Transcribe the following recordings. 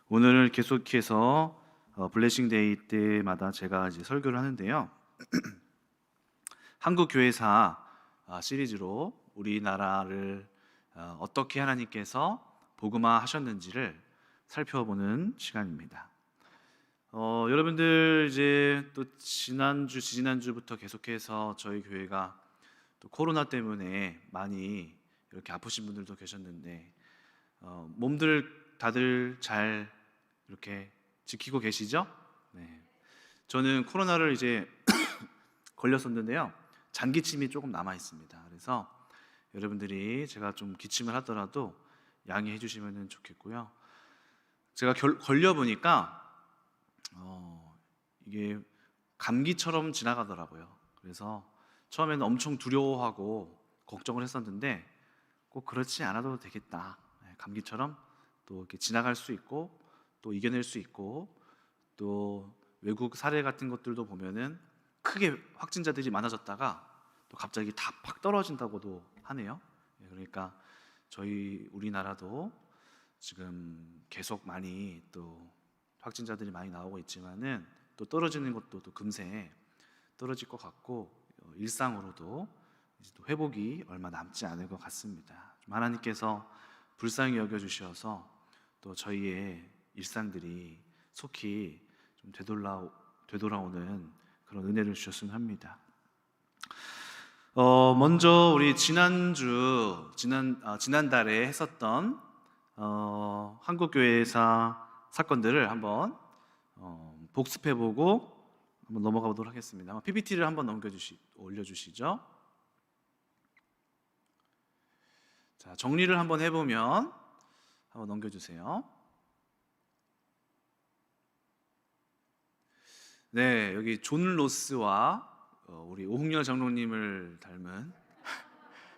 오늘 계속해서 블레싱 데이 때마다 제가 이제 설교를 하는데요. 한국 교회사 시리즈로 우리나라를 어떻게 하나님께서 복음화 하셨는지를 살펴보는 시간입니다. 여러분들 이제 또 지난주부터 계속해서 저희 교회가 또 코로나 때문에 많이 이렇게 아프신 분들도 계셨는데 몸들 다들 잘 이렇게 지키고 계시죠? 네. 저는 코로나를 이제 걸렸었는데요. 잔기침이 조금 남아 있습니다. 그래서 여러분들이 제가 좀 기침을 하더라도 양해해 주시면 좋겠고요. 제가 걸려 보니까 이게 감기처럼 지나가더라고요. 그래서 처음에는 엄청 두려워하고 걱정을 했었는데 꼭 그렇지 않아도 되겠다. 감기처럼 또 이렇게 지나갈 수 있고 또 이겨낼 수 있고 또 외국 사례 같은 것들도 보면은 크게 확진자들이 많아졌다가 또 갑자기 다 팍 떨어진다고도 하네요. 그러니까 저희 우리나라도 지금 계속 많이 또 확진자들이 많이 나오고 있지만은 또 떨어지는 것도 또 금세 떨어질 것 같고 일상으로도 이제 또 회복이 얼마 남지 않을 것 같습니다. 하나님께서 불쌍히 여겨주셔서 또 저희의 일상들이 속히 좀 되돌아오는 그런 은혜를 주셨으면 합니다. 먼저 우리 지난달에 했었던 한국교회사 사건들을 한번 복습해보고 한번 넘어가 보도록 하겠습니다. PPT를 한번 올려주시죠. 자, 정리를 한번 해보면 한번 넘겨주세요. 네, 여기 존 로스와 우리 오홍렬 장로님을 닮은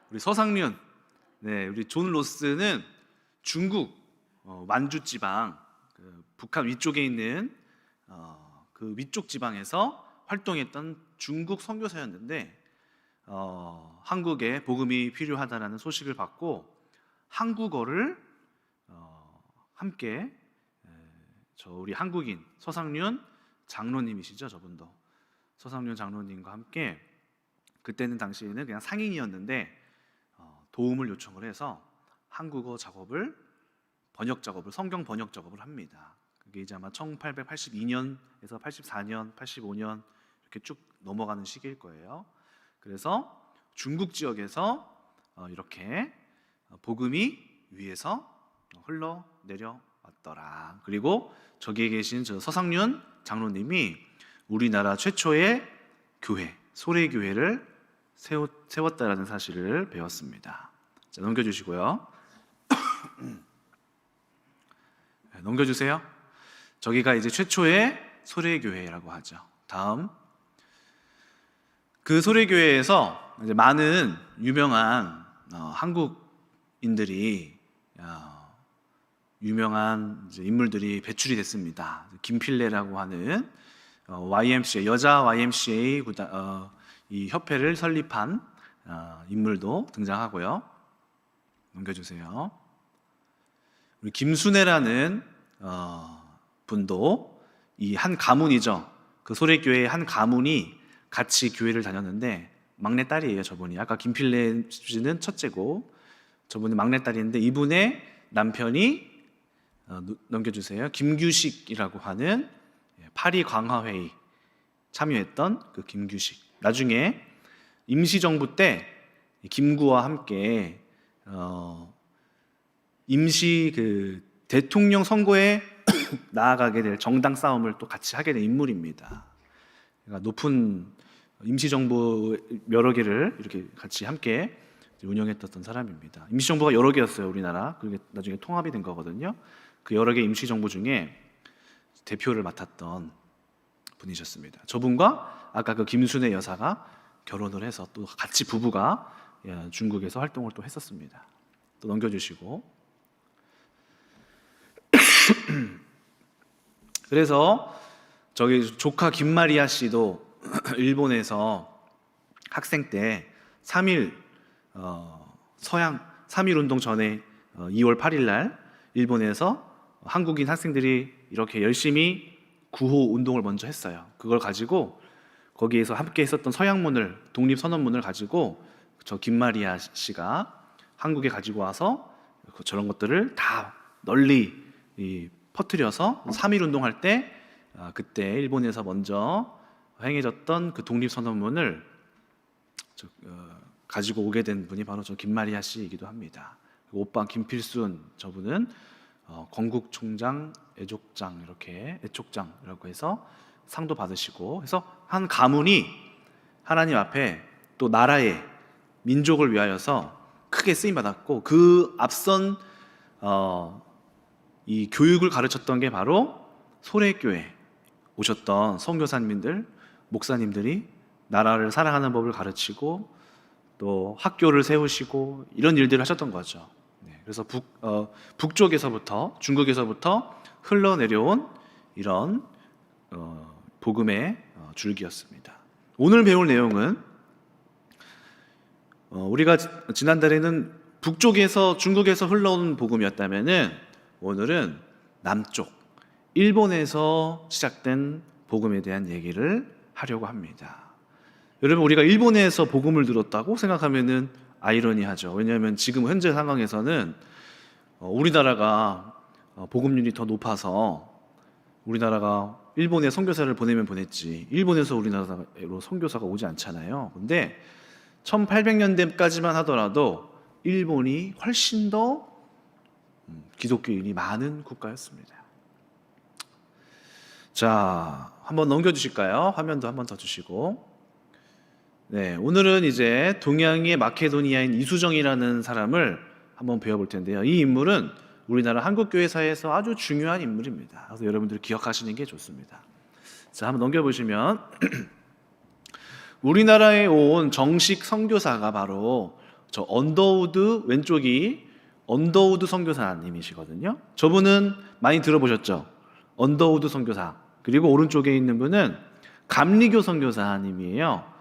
우리 서상륜. 네, 우리 존 로스는 중국 완주 지방, 북한 위쪽에 있는 그 위쪽 지방에서 활동했던 중국 선교사였는데 한국에 복음이 필요하다라는 소식을 받고 한국어를 함께 저 우리 한국인 서상륜 장로님이시죠. 저분도 서상륜 장로님과 함께 그때는 당시에는 그냥 상인이었는데 도움을 요청을 해서 한국어 작업을 성경 번역 작업을 합니다. 그게 이제 아마 1882년에서 84년, 85년 이렇게 쭉 넘어가는 시기일 거예요. 그래서 중국 지역에서 이렇게 복음이 위에서 흘러 내려왔더라. 그리고 저기에 계신 저 서상륜 장로님이 우리나라 최초의 교회, 소래교회를 세웠다라는 사실을 배웠습니다. 자, 넘겨주시고요. 넘겨주세요. 저기가 이제 최초의 소래교회라고 하죠. 다음. 그 소래교회에서 이제 많은 유명한 한국인들이 유명한 이제 인물들이 배출이 됐습니다. 김필래라고 하는 YMCA 여자 YMCA 이 협회를 설립한 인물도 등장하고요. 넘겨주세요. 우리 김순애라는 분도 이 한 가문이죠. 그 소래교회의 한 가문이 같이 교회를 다녔는데 막내딸이에요. 저분이 아까 김필래 씨는 첫째고 저분이 막내딸인데 이분의 남편이 넘겨주세요. 김규식이라고 하는 파리 광화회의 참여했던 그 김규식. 나중에 임시정부 때 김구와 함께 임시 그 대통령 선거에 나아가게 될 정당 싸움을 또 같이 하게 된 인물입니다. 그러니까 높은 임시정부 여러 개를 이렇게 같이 함께 운영했던 사람입니다. 임시정부가 여러 개였어요, 우리나라. 그게 나중에 통합이 된 거거든요. 그 여러 개 임시정부 중에 대표를 맡았던 분이셨습니다. 저분과 아까 그 김순애 여사가 결혼을 해서 또 같이 부부가 중국에서 활동을 또 했었습니다. 또 넘겨주시고. 그래서 저기 조카 김마리아 씨도 일본에서 학생 때 3.1 운동 전에 2월 8일 날 일본에서 한국인 학생들이 이렇게 열심히 구호 운동을 먼저 했어요. 그걸 가지고 거기에서 함께 했었던 서양문을, 독립선언문을 가지고 저 김마리아 씨가 한국에 가지고 와서 저런 것들을 다 널리 퍼뜨려서 3.1 운동할 때 그때 일본에서 먼저 행해졌던 그 독립선언문을 가지고 오게 된 분이 바로 저 김마리아 씨이기도 합니다. 오빠 김필순 저분은 건국총장 애족장 이렇게 애촉장이라고 해서 상도 받으시고 해서 한 가문이 하나님 앞에 또 나라의 민족을 위하여서 크게 쓰임 받았고 그 앞선 이 교육을 가르쳤던 게 바로 소래교회 오셨던 선교사님들, 목사님들이 나라를 사랑하는 법을 가르치고 또 학교를 세우시고 이런 일들을 하셨던 거죠. 그래서 북쪽에서부터 중국에서부터 흘러내려온 이런 복음의 줄기였습니다. 오늘 배울 내용은 우리가 지난달에는 북쪽에서 중국에서 흘러온 복음이었다면은 오늘은 남쪽 일본에서 시작된 복음에 대한 얘기를 하려고 합니다. 여러분 우리가 일본에서 복음을 들었다고 생각하면은 아이러니하죠. 왜냐하면 지금 현재 상황에서는 우리나라가 복음률이 더 높아서 우리나라가 일본에 선교사를 보내면 보냈지 일본에서 우리나라로 선교사가 오지 않잖아요. 근데 1800년대까지만 하더라도 일본이 훨씬 더 기독교인이 많은 국가였습니다. 자, 한번 넘겨주실까요? 화면도 한번 더 주시고. 네, 오늘은 이제 동양의 마케도니아인 이수정이라는 사람을 한번 배워볼 텐데요. 이 인물은 우리나라 한국교회사에서 아주 중요한 인물입니다. 그래서 여러분들 기억하시는 게 좋습니다. 자, 한번 넘겨보시면 우리나라에 온 정식 선교사가 바로 저 언더우드 왼쪽이 언더우드 선교사님이시거든요. 저분은 많이 들어보셨죠? 언더우드 선교사. 그리고 오른쪽에 있는 분은 감리교 선교사님이에요.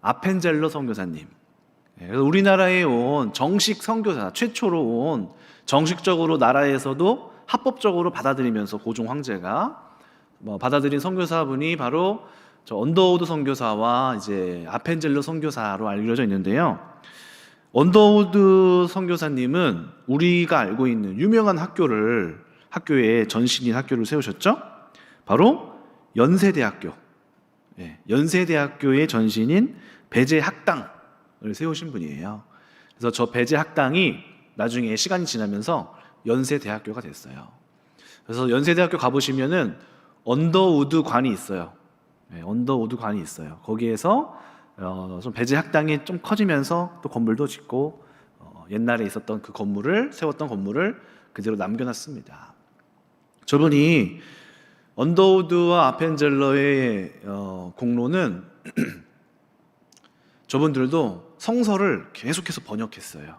아펜젤러 선교사님. 그래서 우리나라에 온 정식 선교사, 최초로 온 정식적으로 나라에서도 합법적으로 받아들이면서 고종 황제가 받아들인 선교사분이 바로 저 언더우드 선교사와 이제 아펜젤러 선교사로 알려져 있는데요. 언더우드 선교사님은 우리가 알고 있는 유명한 학교에 전신인 학교를 세우셨죠. 바로 연세대학교. 연세대학교의 전신인 배제학당을 세우신 분이에요. 그래서 저 배제학당이 나중에 시간이 지나면서 연세대학교가 됐어요. 그래서 연세대학교 가보시면은 언더우드 관이 있어요. 언더우드 관이 있어요. 거기에서 좀 배제학당이 좀 커지면서 또 건물도 짓고 옛날에 있었던 그 건물을 세웠던 건물을 그대로 남겨놨습니다. 저분이 언더우드와 아펜젤러의 공로는 저분들도 성서를 계속해서 번역했어요.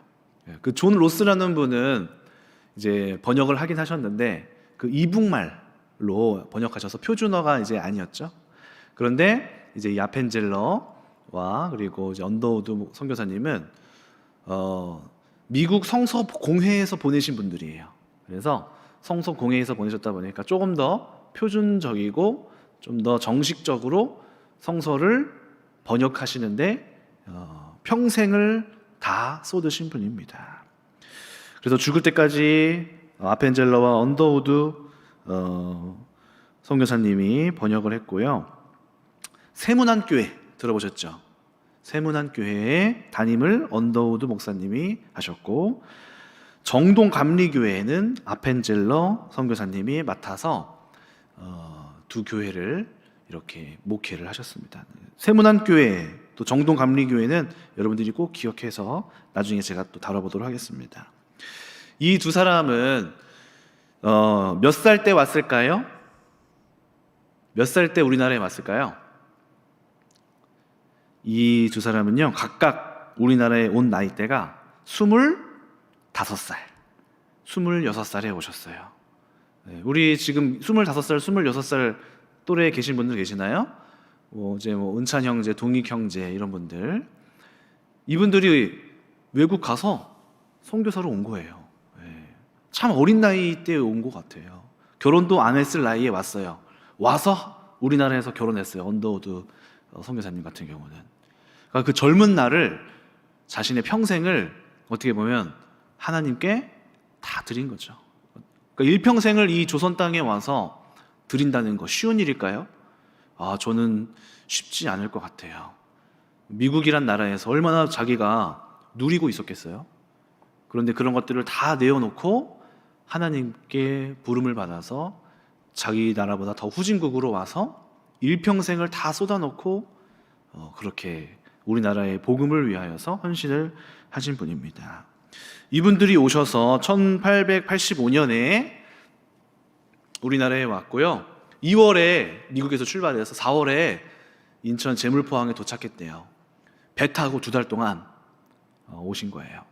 그 존 로스라는 분은 이제 번역을 하긴 하셨는데 그 이북말로 번역하셔서 표준어가 이제 아니었죠. 그런데 이제 이 아펜젤러와 그리고 이제 언더우드 선교사님은 미국 성서 공회에서 보내신 분들이에요. 그래서 성서 공회에서 보내셨다 보니까 조금 더 표준적이고 좀 더 정식적으로 성서를 번역하시는데 평생을 다 쏟으신 분입니다. 그래서 죽을 때까지 아펜젤러와 언더우드 선교사님이 번역을 했고요. 세문안교회 들어보셨죠? 세문안교회의 담임을 언더우드 목사님이 하셨고 정동감리교회는 아펜젤러 선교사님이 맡아서 두 교회를 이렇게 목회를 하셨습니다. 세문안교회 또 정동감리교회는 여러분들이 꼭 기억해서 나중에 제가 또 다뤄보도록 하겠습니다. 이 두 사람은 몇 살 때 왔을까요? 몇 살 때 우리나라에 왔을까요? 이 두 사람은요 각각 우리나라에 온 나이대가 25살, 26살에 오셨어요. 우리 지금 25살, 26살 또래에 계신 분들 계시나요? 이제 은찬 형제, 동익 형제 이런 분들, 이분들이 외국 가서 선교사로 온 거예요. 참 어린 나이 때 온 것 같아요. 결혼도 안 했을 나이에 왔어요. 와서 우리나라에서 결혼했어요. 언더우드 선교사님 같은 경우는. 그러니까 그 젊은 날을, 자신의 평생을 어떻게 보면 하나님께 다 드린 거죠. 그러니까 일평생을 이 조선 땅에 와서 드린다는 거 쉬운 일일까요? 저는 쉽지 않을 것 같아요. 미국이란 나라에서 얼마나 자기가 누리고 있었겠어요? 그런데 그런 것들을 다 내어놓고 하나님께 부름을 받아서 자기 나라보다 더 후진국으로 와서 일평생을 다 쏟아놓고 그렇게 우리나라의 복음을 위하여서 헌신을 하신 분입니다. 이분들이 오셔서 1885년에 우리나라에 왔고요. 2월에 미국에서 출발해서 4월에 인천 제물포항에 도착했대요. 배 타고 2달 동안 오신 거예요.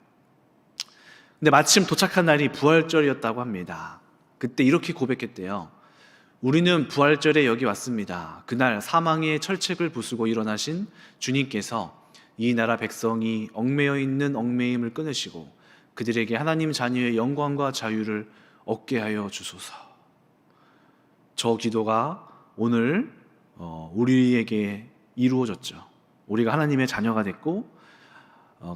근데 마침 도착한 날이 부활절이었다고 합니다. 그때 이렇게 고백했대요. 우리는 부활절에 여기 왔습니다. 그날 사망의 철책을 부수고 일어나신 주님께서 이 나라 백성이 얽매여 있는 얽매임을 끊으시고 그들에게 하나님 자녀의 영광과 자유를 얻게 하여 주소서. 저 기도가 오늘 우리에게 이루어졌죠. 우리가 하나님의 자녀가 됐고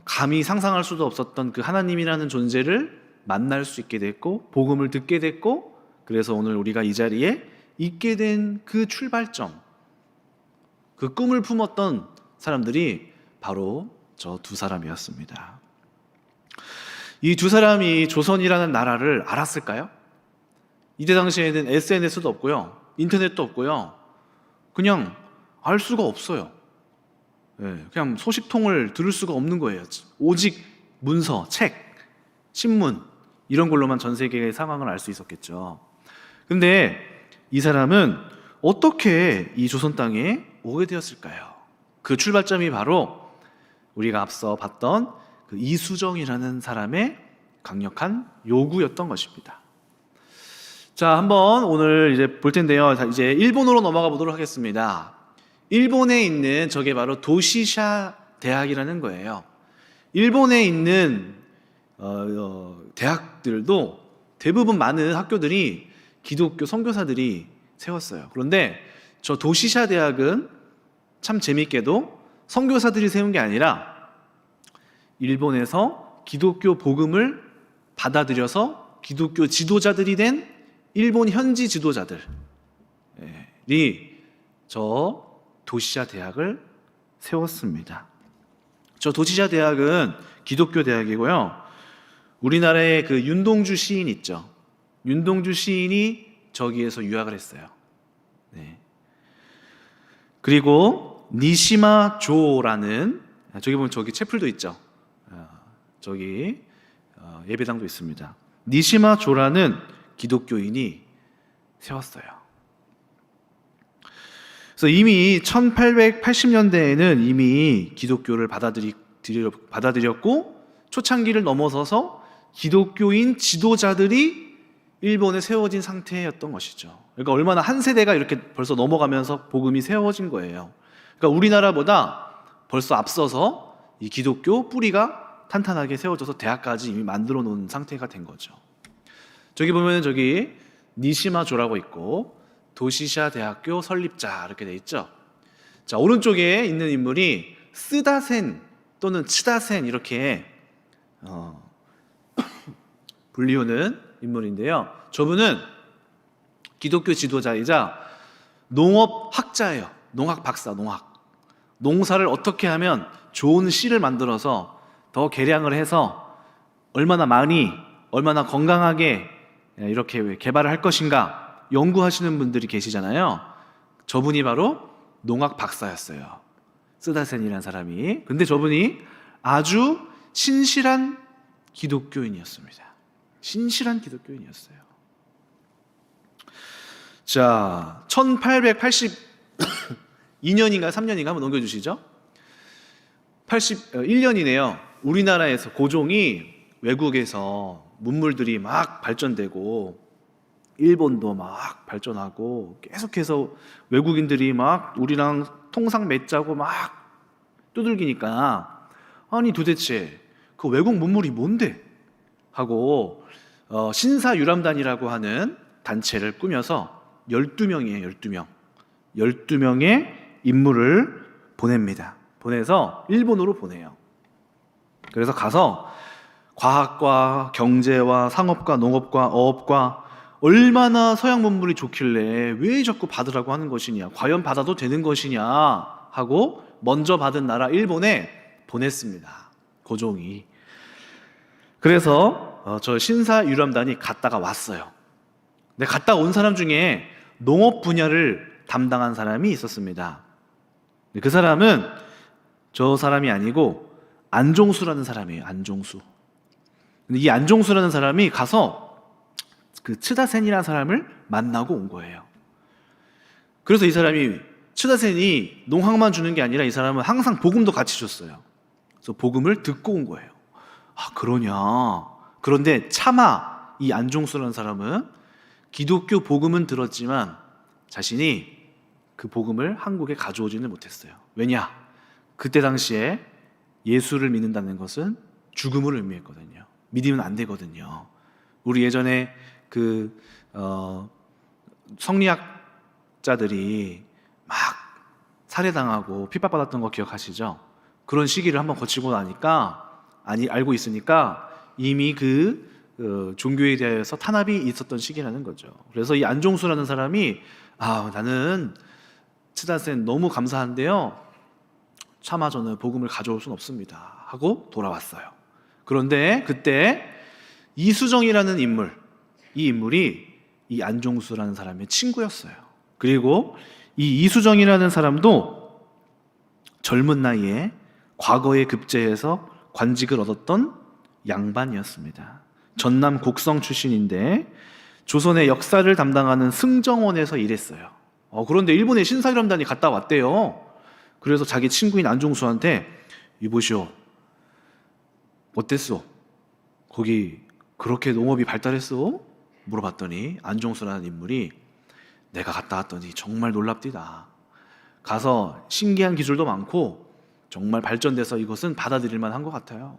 감히 상상할 수도 없었던 그 하나님이라는 존재를 만날 수 있게 됐고 복음을 듣게 됐고, 그래서 오늘 우리가 이 자리에 있게 된 그 출발점, 그 꿈을 품었던 사람들이 바로 저 2사람이었습니다. 이 2사람이 조선이라는 나라를 알았을까요? 이때 당시에는 SNS도 없고요, 인터넷도 없고요. 그냥 알 수가 없어요. 그냥 소식통을 들을 수가 없는 거예요. 오직 문서, 책, 신문 이런 걸로만 전 세계의 상황을 알 수 있었겠죠. 근데 이 사람은 어떻게 이 조선 땅에 오게 되었을까요? 그 출발점이 바로 우리가 앞서 봤던 그 이수정이라는 사람의 강력한 요구였던 것입니다. 자, 한번 오늘 이제 볼 텐데요. 이제 일본으로 넘어가 보도록 하겠습니다. 일본에 있는 저게 바로 도시샤 대학이라는 거예요. 일본에 있는 대학들도 대부분 많은 학교들이 기독교 선교사들이 세웠어요. 그런데 저 도시샤 대학은 참 재밌게도 선교사들이 세운 게 아니라 일본에서 기독교 복음을 받아들여서 기독교 지도자들이 된 일본 현지 지도자들이 저 도시샤 대학을 세웠습니다. 저 도시샤 대학은 기독교 대학이고요. 우리나라의 그 윤동주 시인 있죠. 윤동주 시인이 저기에서 유학을 했어요. 그리고 니시마 조라는, 저기 보면 저기 채플도 있죠. 저기 예배당도 있습니다. 니시마 조라는 기독교인이 세웠어요. 그래서 이미 1880년대에는 이미 기독교를 받아들였고 초창기를 넘어서서 기독교인 지도자들이 일본에 세워진 상태였던 것이죠. 그러니까 얼마나 한 세대가 이렇게 벌써 넘어가면서 복음이 세워진 거예요. 그러니까 우리나라보다 벌써 앞서서 이 기독교 뿌리가 탄탄하게 세워져서 대학까지 이미 만들어 놓은 상태가 된 거죠. 저기 보면 저기 니시마조라고 있고 도시샤 대학교 설립자 이렇게 돼 있죠. 자, 오른쪽에 있는 인물이 쓰다센 또는 츠다센 이렇게 불리우는 인물인데요. 저분은 기독교 지도자이자 농업학자예요. 농학 박사, 농사를 어떻게 하면 좋은 씨를 만들어서 더 개량을 해서 얼마나 많이, 얼마나 건강하게 이렇게 개발을 할 것인가 연구하시는 분들이 계시잖아요. 저분이 바로 농학 박사였어요. 쓰다센이라는 사람이. 근데 저분이 아주 신실한 기독교인이었습니다. 신실한 기독교인이었어요. 자, 1882년인가 3년인가 한번 넘겨주시죠. 81년이네요. 우리나라에서 고종이 외국에서 문물들이 막 발전되고 일본도 막 발전하고 계속해서 외국인들이 막 우리랑 통상 맺자고 막 두들기니까 아니 도대체 그 외국 문물이 뭔데? 하고 신사유람단이라고 하는 단체를 꾸며서 12명이에요. 12명. 12명의 인물을 보냅니다. 보내서 일본으로 보내요. 그래서 가서 과학과 경제와 상업과 농업과 어업과 얼마나 서양 문물이 좋길래 왜 자꾸 받으라고 하는 것이냐, 과연 받아도 되는 것이냐 하고 먼저 받은 나라 일본에 보냈습니다. 고종이. 그래서 저 신사유람단이 갔다가 왔어요. 근데 갔다 온 사람 중에 농업 분야를 담당한 사람이 있었습니다. 그 사람은 저 사람이 아니고 안종수라는 사람이에요. 안종수. 근데 이 안종수라는 사람이 가서 그 츠다센이라는 사람을 만나고 온 거예요. 그래서 이 사람이, 츠다센이 농학만 주는 게 아니라 이 사람은 항상 복음도 같이 줬어요. 그래서 복음을 듣고 온 거예요. 아, 그러냐. 그런데 차마 이 안종수라는 사람은 기독교 복음은 들었지만 자신이 그 복음을 한국에 가져오지는 못했어요. 왜냐? 그때 당시에 예수를 믿는다는 것은 죽음을 의미했거든요. 믿으면 안 되거든요. 우리 예전에 그 성리학자들이 막 살해당하고 핍박받았던 거 기억하시죠? 그런 시기를 한번 거치고 나니까, 알고 있으니까 이미 그 종교에 대해서 탄압이 있었던 시기라는 거죠. 그래서 이 안종수라는 사람이 나는 츠다센 너무 감사한데요, 차마 저는 복음을 가져올 수는 없습니다 하고 돌아왔어요. 그런데 그때 이수정이라는 인물, 이 인물이 이 안종수라는 사람의 친구였어요. 그리고 이 이수정이라는 사람도 젊은 나이에 과거에 급제해서 관직을 얻었던 양반이었습니다. 전남 곡성 출신인데 조선의 역사를 담당하는 승정원에서 일했어요. 그런데 일본에 신사유람단이 갔다 왔대요. 그래서 자기 친구인 안종수한테, 이보시오, 어땠어? 거기 그렇게 농업이 발달했어? 물어봤더니 안종수라는 인물이, 내가 갔다 왔더니 정말 놀랍디다. 가서 신기한 기술도 많고 정말 발전돼서 이것은 받아들일 만한 것 같아요.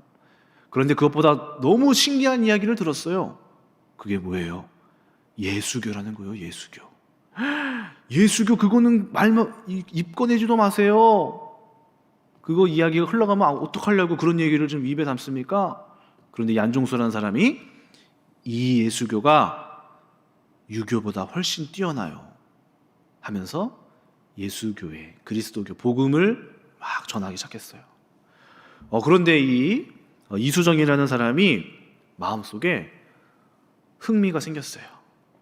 그런데 그것보다 너무 신기한 이야기를 들었어요. 그게 뭐예요? 예수교라는 거예요. 예수교. 예수교, 그거는 말만 입 꺼내지도 마세요. 그거 이야기가 흘러가면 어떡하려고 그런 얘기를 좀 입에 담습니까? 그런데 이 안종수라는 사람이 이 예수교가 유교보다 훨씬 뛰어나요 하면서 예수교회, 그리스도교 복음을 막 전하기 시작했어요. 그런데 이 이수정이라는 사람이 마음속에 흥미가 생겼어요.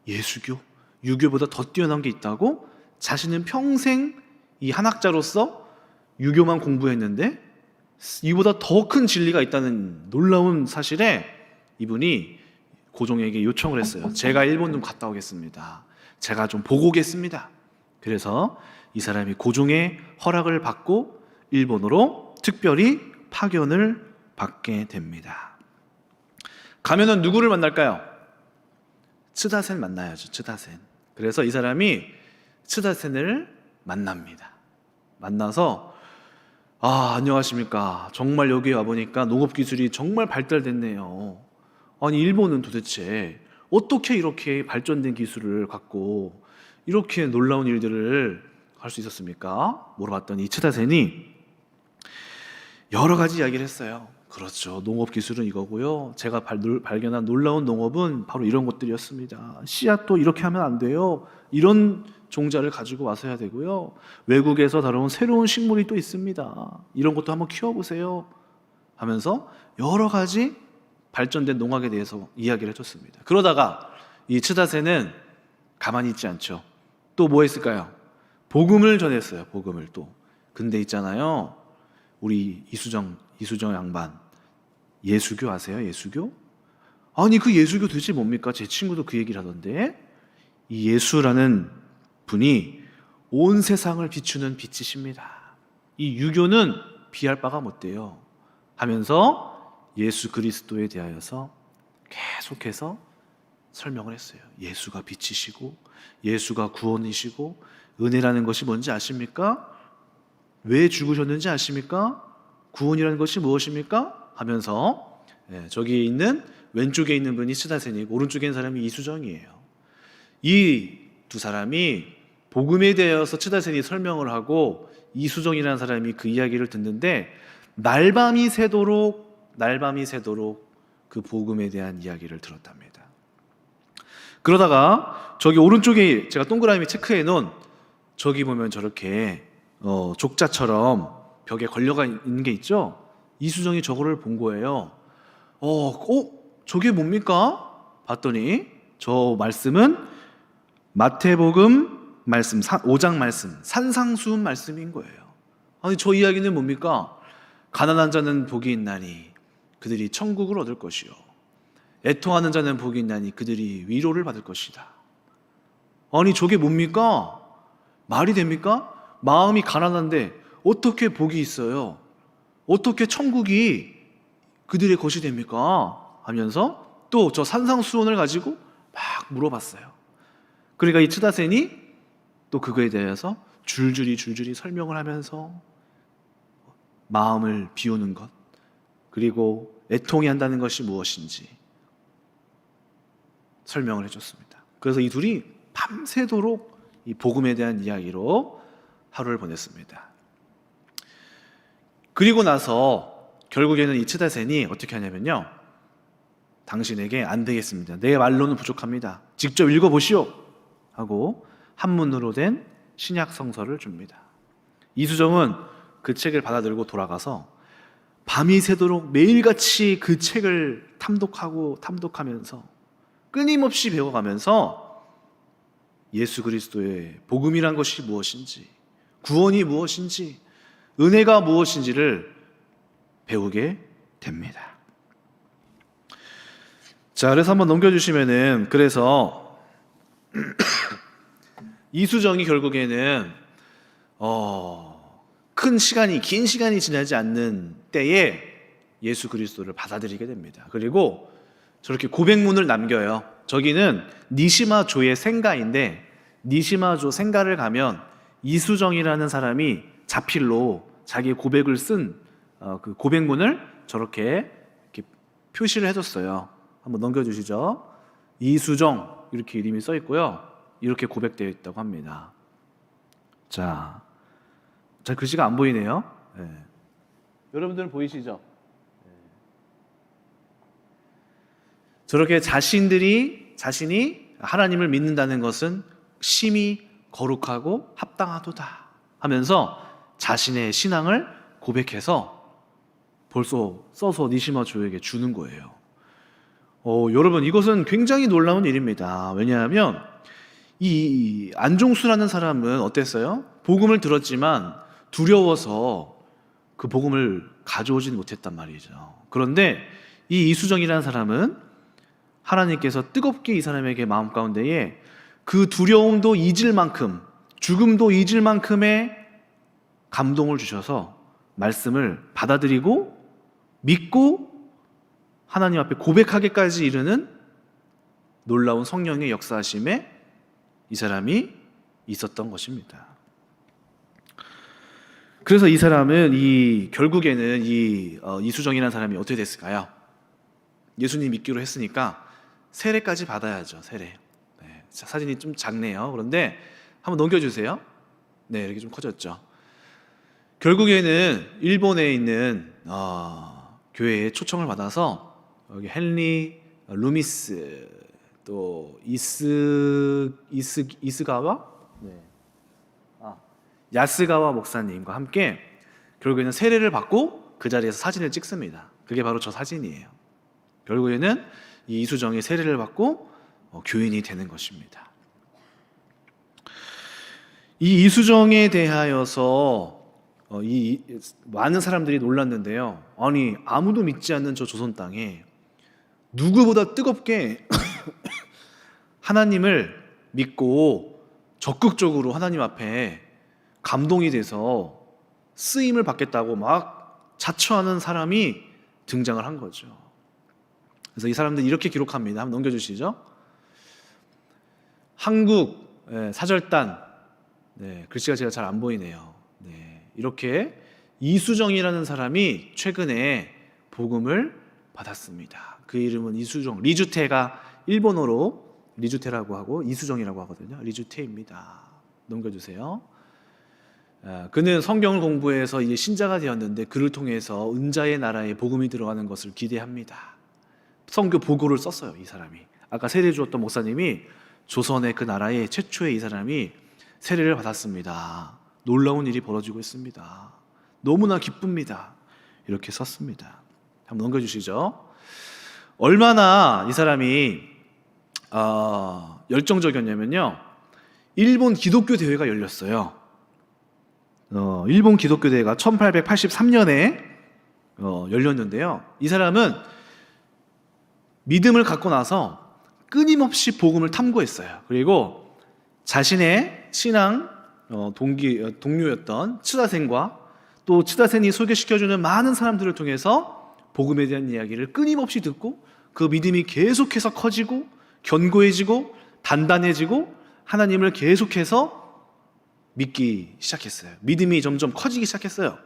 예수교? 유교보다 더 뛰어난 게 있다고? 자신은 평생 이 한학자로서 유교만 공부했는데 이보다 더 큰 진리가 있다는 놀라운 사실에 이분이 고종에게 요청을 했어요. 제가 일본 좀 갔다 오겠습니다. 제가 좀 보고 오겠습니다. 그래서 이 사람이 고종의 허락을 받고 일본으로 특별히 파견을 받게 됩니다. 가면은 누구를 만날까요? 츠다센 만나야죠. 츠다센. 그래서 이 사람이 츠다센을 만납니다. 만나서, 안녕하십니까. 정말 여기 와보니까 농업기술이 정말 발달됐네요. 아니, 일본은 도대체 어떻게 이렇게 발전된 기술을 갖고 이렇게 놀라운 일들을 할 수 있었습니까? 물어봤더니 츠다센이 여러 가지 이야기를 했어요. 그렇죠. 농업기술은 이거고요. 제가 발견한 놀라운 농업은 바로 이런 것들이었습니다. 씨앗도 이렇게 하면 안 돼요. 이런 종자를 가지고 와서 해야 되고요. 외국에서 다뤄온 새로운 식물이 또 있습니다. 이런 것도 한번 키워보세요 하면서 여러 가지 발전된 농학에 대해서 이야기를 해줬습니다. 그러다가 이 츠다센은 가만히 있지 않죠. 또 뭐 했을까요? 복음을 전했어요. 복음을 또. 근데 있잖아요, 우리 이수정 양반, 예수교 아세요? 예수교? 아니, 그 예수교 도대체 뭡니까? 제 친구도 그 얘기를 하던데, 이 예수라는 분이 온 세상을 비추는 빛이십니다. 이 유교는 비할 바가 못 돼요 하면서 예수 그리스도에 대하여서 계속해서 설명을 했어요. 예수가 빛이시고 예수가 구원이시고 은혜라는 것이 뭔지 아십니까? 왜 죽으셨는지 아십니까? 구원이라는 것이 무엇입니까? 하면서 저기 있는 왼쪽에 있는 분이 치다센이고 오른쪽에 있는 사람이 이수정이에요. 이 두 사람이 복음에 대해서 치다센이 설명을 하고 이수정이라는 사람이 그 이야기를 듣는데 날밤이 새도록 그 복음에 대한 이야기를 들었답니다. 그러다가 저기 오른쪽에 제가 동그라미 체크해 놓은 저기 보면 저렇게 족자처럼 벽에 걸려가 있는 게 있죠. 이수정이 저거를 본 거예요. 저게 뭡니까? 봤더니 저 말씀은 마태복음 말씀 5장 말씀 산상수훈 말씀인 거예요. 아니 저 이야기는 뭡니까? 가난한 자는 복이 있나니 그들이 천국을 얻을 것이요 애통하는 자는 복이 있나니 그들이 위로를 받을 것이다. 아니 저게 뭡니까? 말이 됩니까? 마음이 가난한데 어떻게 복이 있어요? 어떻게 천국이 그들의 것이 됩니까? 하면서 또 저 산상수훈을 가지고 막 물어봤어요. 그러니까 이 치다센이 또 그거에 대해서 줄줄이 설명을 하면서 마음을 비우는 것, 그리고 애통이 한다는 것이 무엇인지 설명을 해줬습니다. 그래서 이 둘이 밤새도록 이 복음에 대한 이야기로 하루를 보냈습니다. 그리고 나서 결국에는 이 치다센이 어떻게 하냐면요, 당신에게 안 되겠습니다. 내 말로는 부족합니다. 직접 읽어보시오 하고 한문으로 된 신약 성서를 줍니다. 이수정은 그 책을 받아들고 돌아가서 밤이 새도록 매일같이 그 책을 탐독하면서 끊임없이 배워가면서 예수 그리스도의 복음이란 것이 무엇인지, 구원이 무엇인지, 은혜가 무엇인지를 배우게 됩니다. 자, 그래서 한번 넘겨주시면은, 그래서 이수정이 결국에는 긴 시간이 지나지 않는 때에 예수 그리스도를 받아들이게 됩니다. 그리고 저렇게 고백문을 남겨요. 저기는 니시마조의 생가인데, 니시마조 생가를 가면 이수정이라는 사람이 자필로 자기의 고백을 쓴 그 고백문을 저렇게 이렇게 표시를 해줬어요. 한번 넘겨주시죠. 이수정 이렇게 이름이 써 있고요. 이렇게 고백되어 있다고 합니다. 자, 글씨가 안 보이네요. 네. 여러분들은 보이시죠? 네. 저렇게 자신이 하나님을 믿는다는 것은 심히 거룩하고 합당하도다 하면서 자신의 신앙을 고백해서 벌써 써서 니시마 조에게 주는 거예요. 여러분, 이것은 굉장히 놀라운 일입니다. 왜냐하면 이 안종수라는 사람은 어땠어요? 복음을 들었지만 두려워서 그 복음을 가져오지는 못했단 말이죠. 그런데 이 이수정이라는 사람은 하나님께서 뜨겁게 이 사람에게 마음 가운데에 그 두려움도 잊을 만큼, 죽음도 잊을 만큼의 감동을 주셔서 말씀을 받아들이고 믿고 하나님 앞에 고백하기까지 이르는 놀라운 성령의 역사하심에 이 사람이 있었던 것입니다. 그래서 이 사람은 결국에는 이수정이라는 사람이 어떻게 됐을까요? 예수님 믿기로 했으니까 세례까지 받아야죠. 세례. 네, 사진이 좀 작네요. 그런데 한번 넘겨주세요. 네, 이렇게 좀 커졌죠. 결국에는 일본에 있는 교회에 초청을 받아서 여기 헨리 루미스 또 이스가와 야스가와 목사님과 함께 결국에는 세례를 받고 그 자리에서 사진을 찍습니다. 그게 바로 저 사진이에요. 결국에는 이 이수정이 세례를 받고 교인이 되는 것입니다. 이 이수정에 대하여서 많은 사람들이 놀랐는데요. 아니, 아무도 믿지 않는 저 조선 땅에 누구보다 뜨겁게 하나님을 믿고 적극적으로 하나님 앞에 감동이 돼서 쓰임을 받겠다고 막 자처하는 사람이 등장을 한 거죠. 그래서 이 사람들이 이렇게 기록합니다. 한번 넘겨주시죠. 한국 사절단, 글씨가 제가 잘 안 보이네요. 이렇게 이수정이라는 사람이 최근에 복음을 받았습니다. 그 이름은 이수정. 리주테가 일본어로 리주테라고 하고 이수정이라고 하거든요. 리주테입니다. 넘겨주세요. 그는 성경을 공부해서 이제 신자가 되었는데 그를 통해서 은자의 나라에 복음이 들어가는 것을 기대합니다. 선교 보고를 썼어요, 이 사람이. 아까 세례 주었던 목사님이 조선의 그 나라에 최초의 이 사람이 세례를 받았습니다. 놀라운 일이 벌어지고 있습니다. 너무나 기쁩니다. 이렇게 썼습니다. 한번 넘겨주시죠. 얼마나 이 사람이 열정적이었냐면요, 일본 기독교 대회가 열렸어요. 일본 기독교 대회가 1883년에 열렸는데요, 이 사람은 믿음을 갖고 나서 끊임없이 복음을 탐구했어요. 그리고 자신의 신앙 동료였던 츠다센과 또 츠다센이 소개시켜주는 많은 사람들을 통해서 복음에 대한 이야기를 끊임없이 듣고 그 믿음이 계속해서 커지고 견고해지고 단단해지고 하나님을 계속해서 믿기 시작했어요. 믿음이 점점 커지기 시작했어요.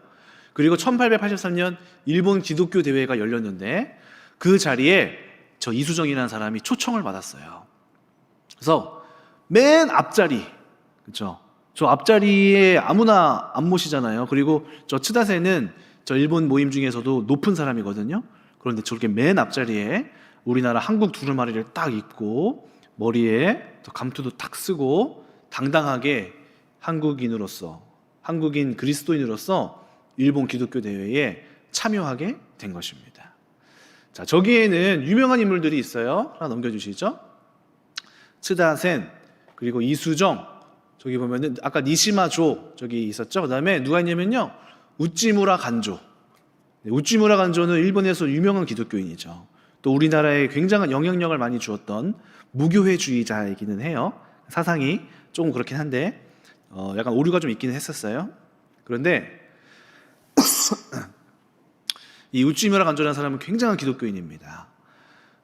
그리고 1883년 일본 기독교 대회가 열렸는데 그 자리에 저 이수정이라는 사람이 초청을 받았어요. 그래서 맨 앞자리, 그렇죠? 저 앞자리에 아무나 안 모시잖아요. 그리고 저 츠다세는 저 일본 모임 중에서도 높은 사람이거든요. 그런데 저렇게 맨 앞자리에 우리나라 한국 두루마리를 딱 입고 머리에 감투도 탁 쓰고 당당하게 한국인 그리스도인으로서 일본 기독교 대회에 참여하게 된 것입니다. 자, 저기에는 유명한 인물들이 있어요. 하나 넘겨주시죠. 츠다센, 그리고 이수정, 저기 보면은 아까 니시마조 저기 있었죠. 그 다음에 누가 있냐면요, 우찌무라 간조. 우찌무라 간조는 일본에서 유명한 기독교인이죠. 또 우리나라에 굉장한 영향력을 많이 주었던 무교회주의자이기는 해요. 사상이 조금 그렇긴 한데 약간 오류가 좀 있기는 했었어요. 그런데 이 우찌무라 간조라는 사람은 굉장한 기독교인입니다.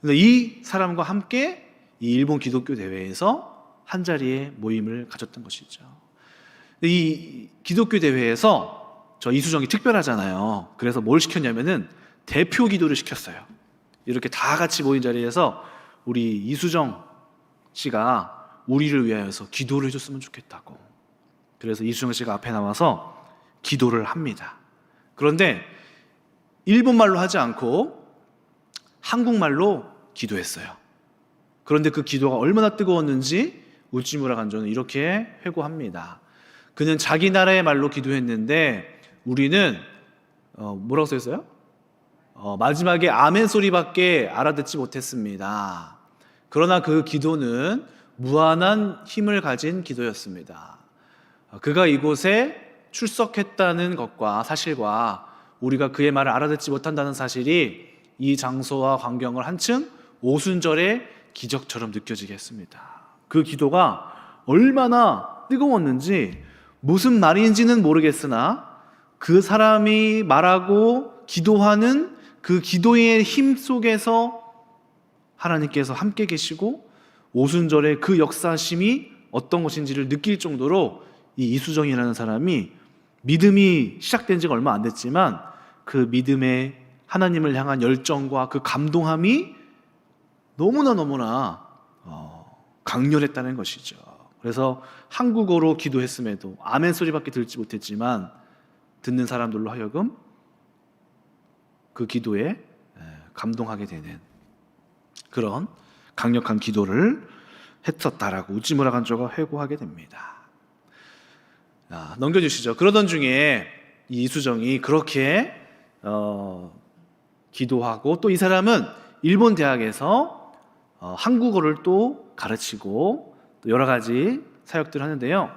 근데 이 사람과 함께 이 일본 기독교 대회에서 한 자리에 모임을 가졌던 것이죠. 이 기독교 대회에서 저 이수정이 특별하잖아요. 그래서 뭘 시켰냐면은 대표 기도를 시켰어요. 이렇게 다 같이 모인 자리에서 우리 이수정 씨가 우리를 위하여서 기도를 해줬으면 좋겠다고. 그래서 이수정 씨가 앞에 나와서 기도를 합니다. 그런데 일본말로 하지 않고 한국말로 기도했어요. 그런데 그 기도가 얼마나 뜨거웠는지 우찌무라 간조는 이렇게 회고합니다. 그는 자기 나라의 말로 기도했는데 우리는 뭐라고 써있어요? 마지막에 아멘 소리밖에 알아듣지 못했습니다. 그러나 그 기도는 무한한 힘을 가진 기도였습니다. 그가 이곳에 출석했다는 것과 사실과 우리가 그의 말을 알아듣지 못한다는 사실이 이 장소와 광경을 한층 오순절의 기적처럼 느껴지게 했습니다. 그 기도가 얼마나 뜨거웠는지 무슨 말인지는 모르겠으나 그 사람이 말하고 기도하는 그 기도의 힘 속에서 하나님께서 함께 계시고 오순절의 그 역사심이 어떤 것인지를 느낄 정도로 이 이수정이라는 사람이 믿음이 시작된 지가 얼마 안 됐지만 그 믿음의 하나님을 향한 열정과 그 감동함이 너무나 강렬했다는 것이죠. 그래서 한국어로 기도했음에도 아멘 소리밖에 들지 못했지만 듣는 사람들로 하여금 그 기도에 감동하게 되는 그런 강력한 기도를 했었다라고 우찌무라 간조가 회고하게 됩니다. 넘겨주시죠. 그러던 중에 이 이수정이 그렇게 기도하고 또 이 사람은 일본 대학에서 한국어를 또 가르치고 또 여러 가지 사역들을 하는데요.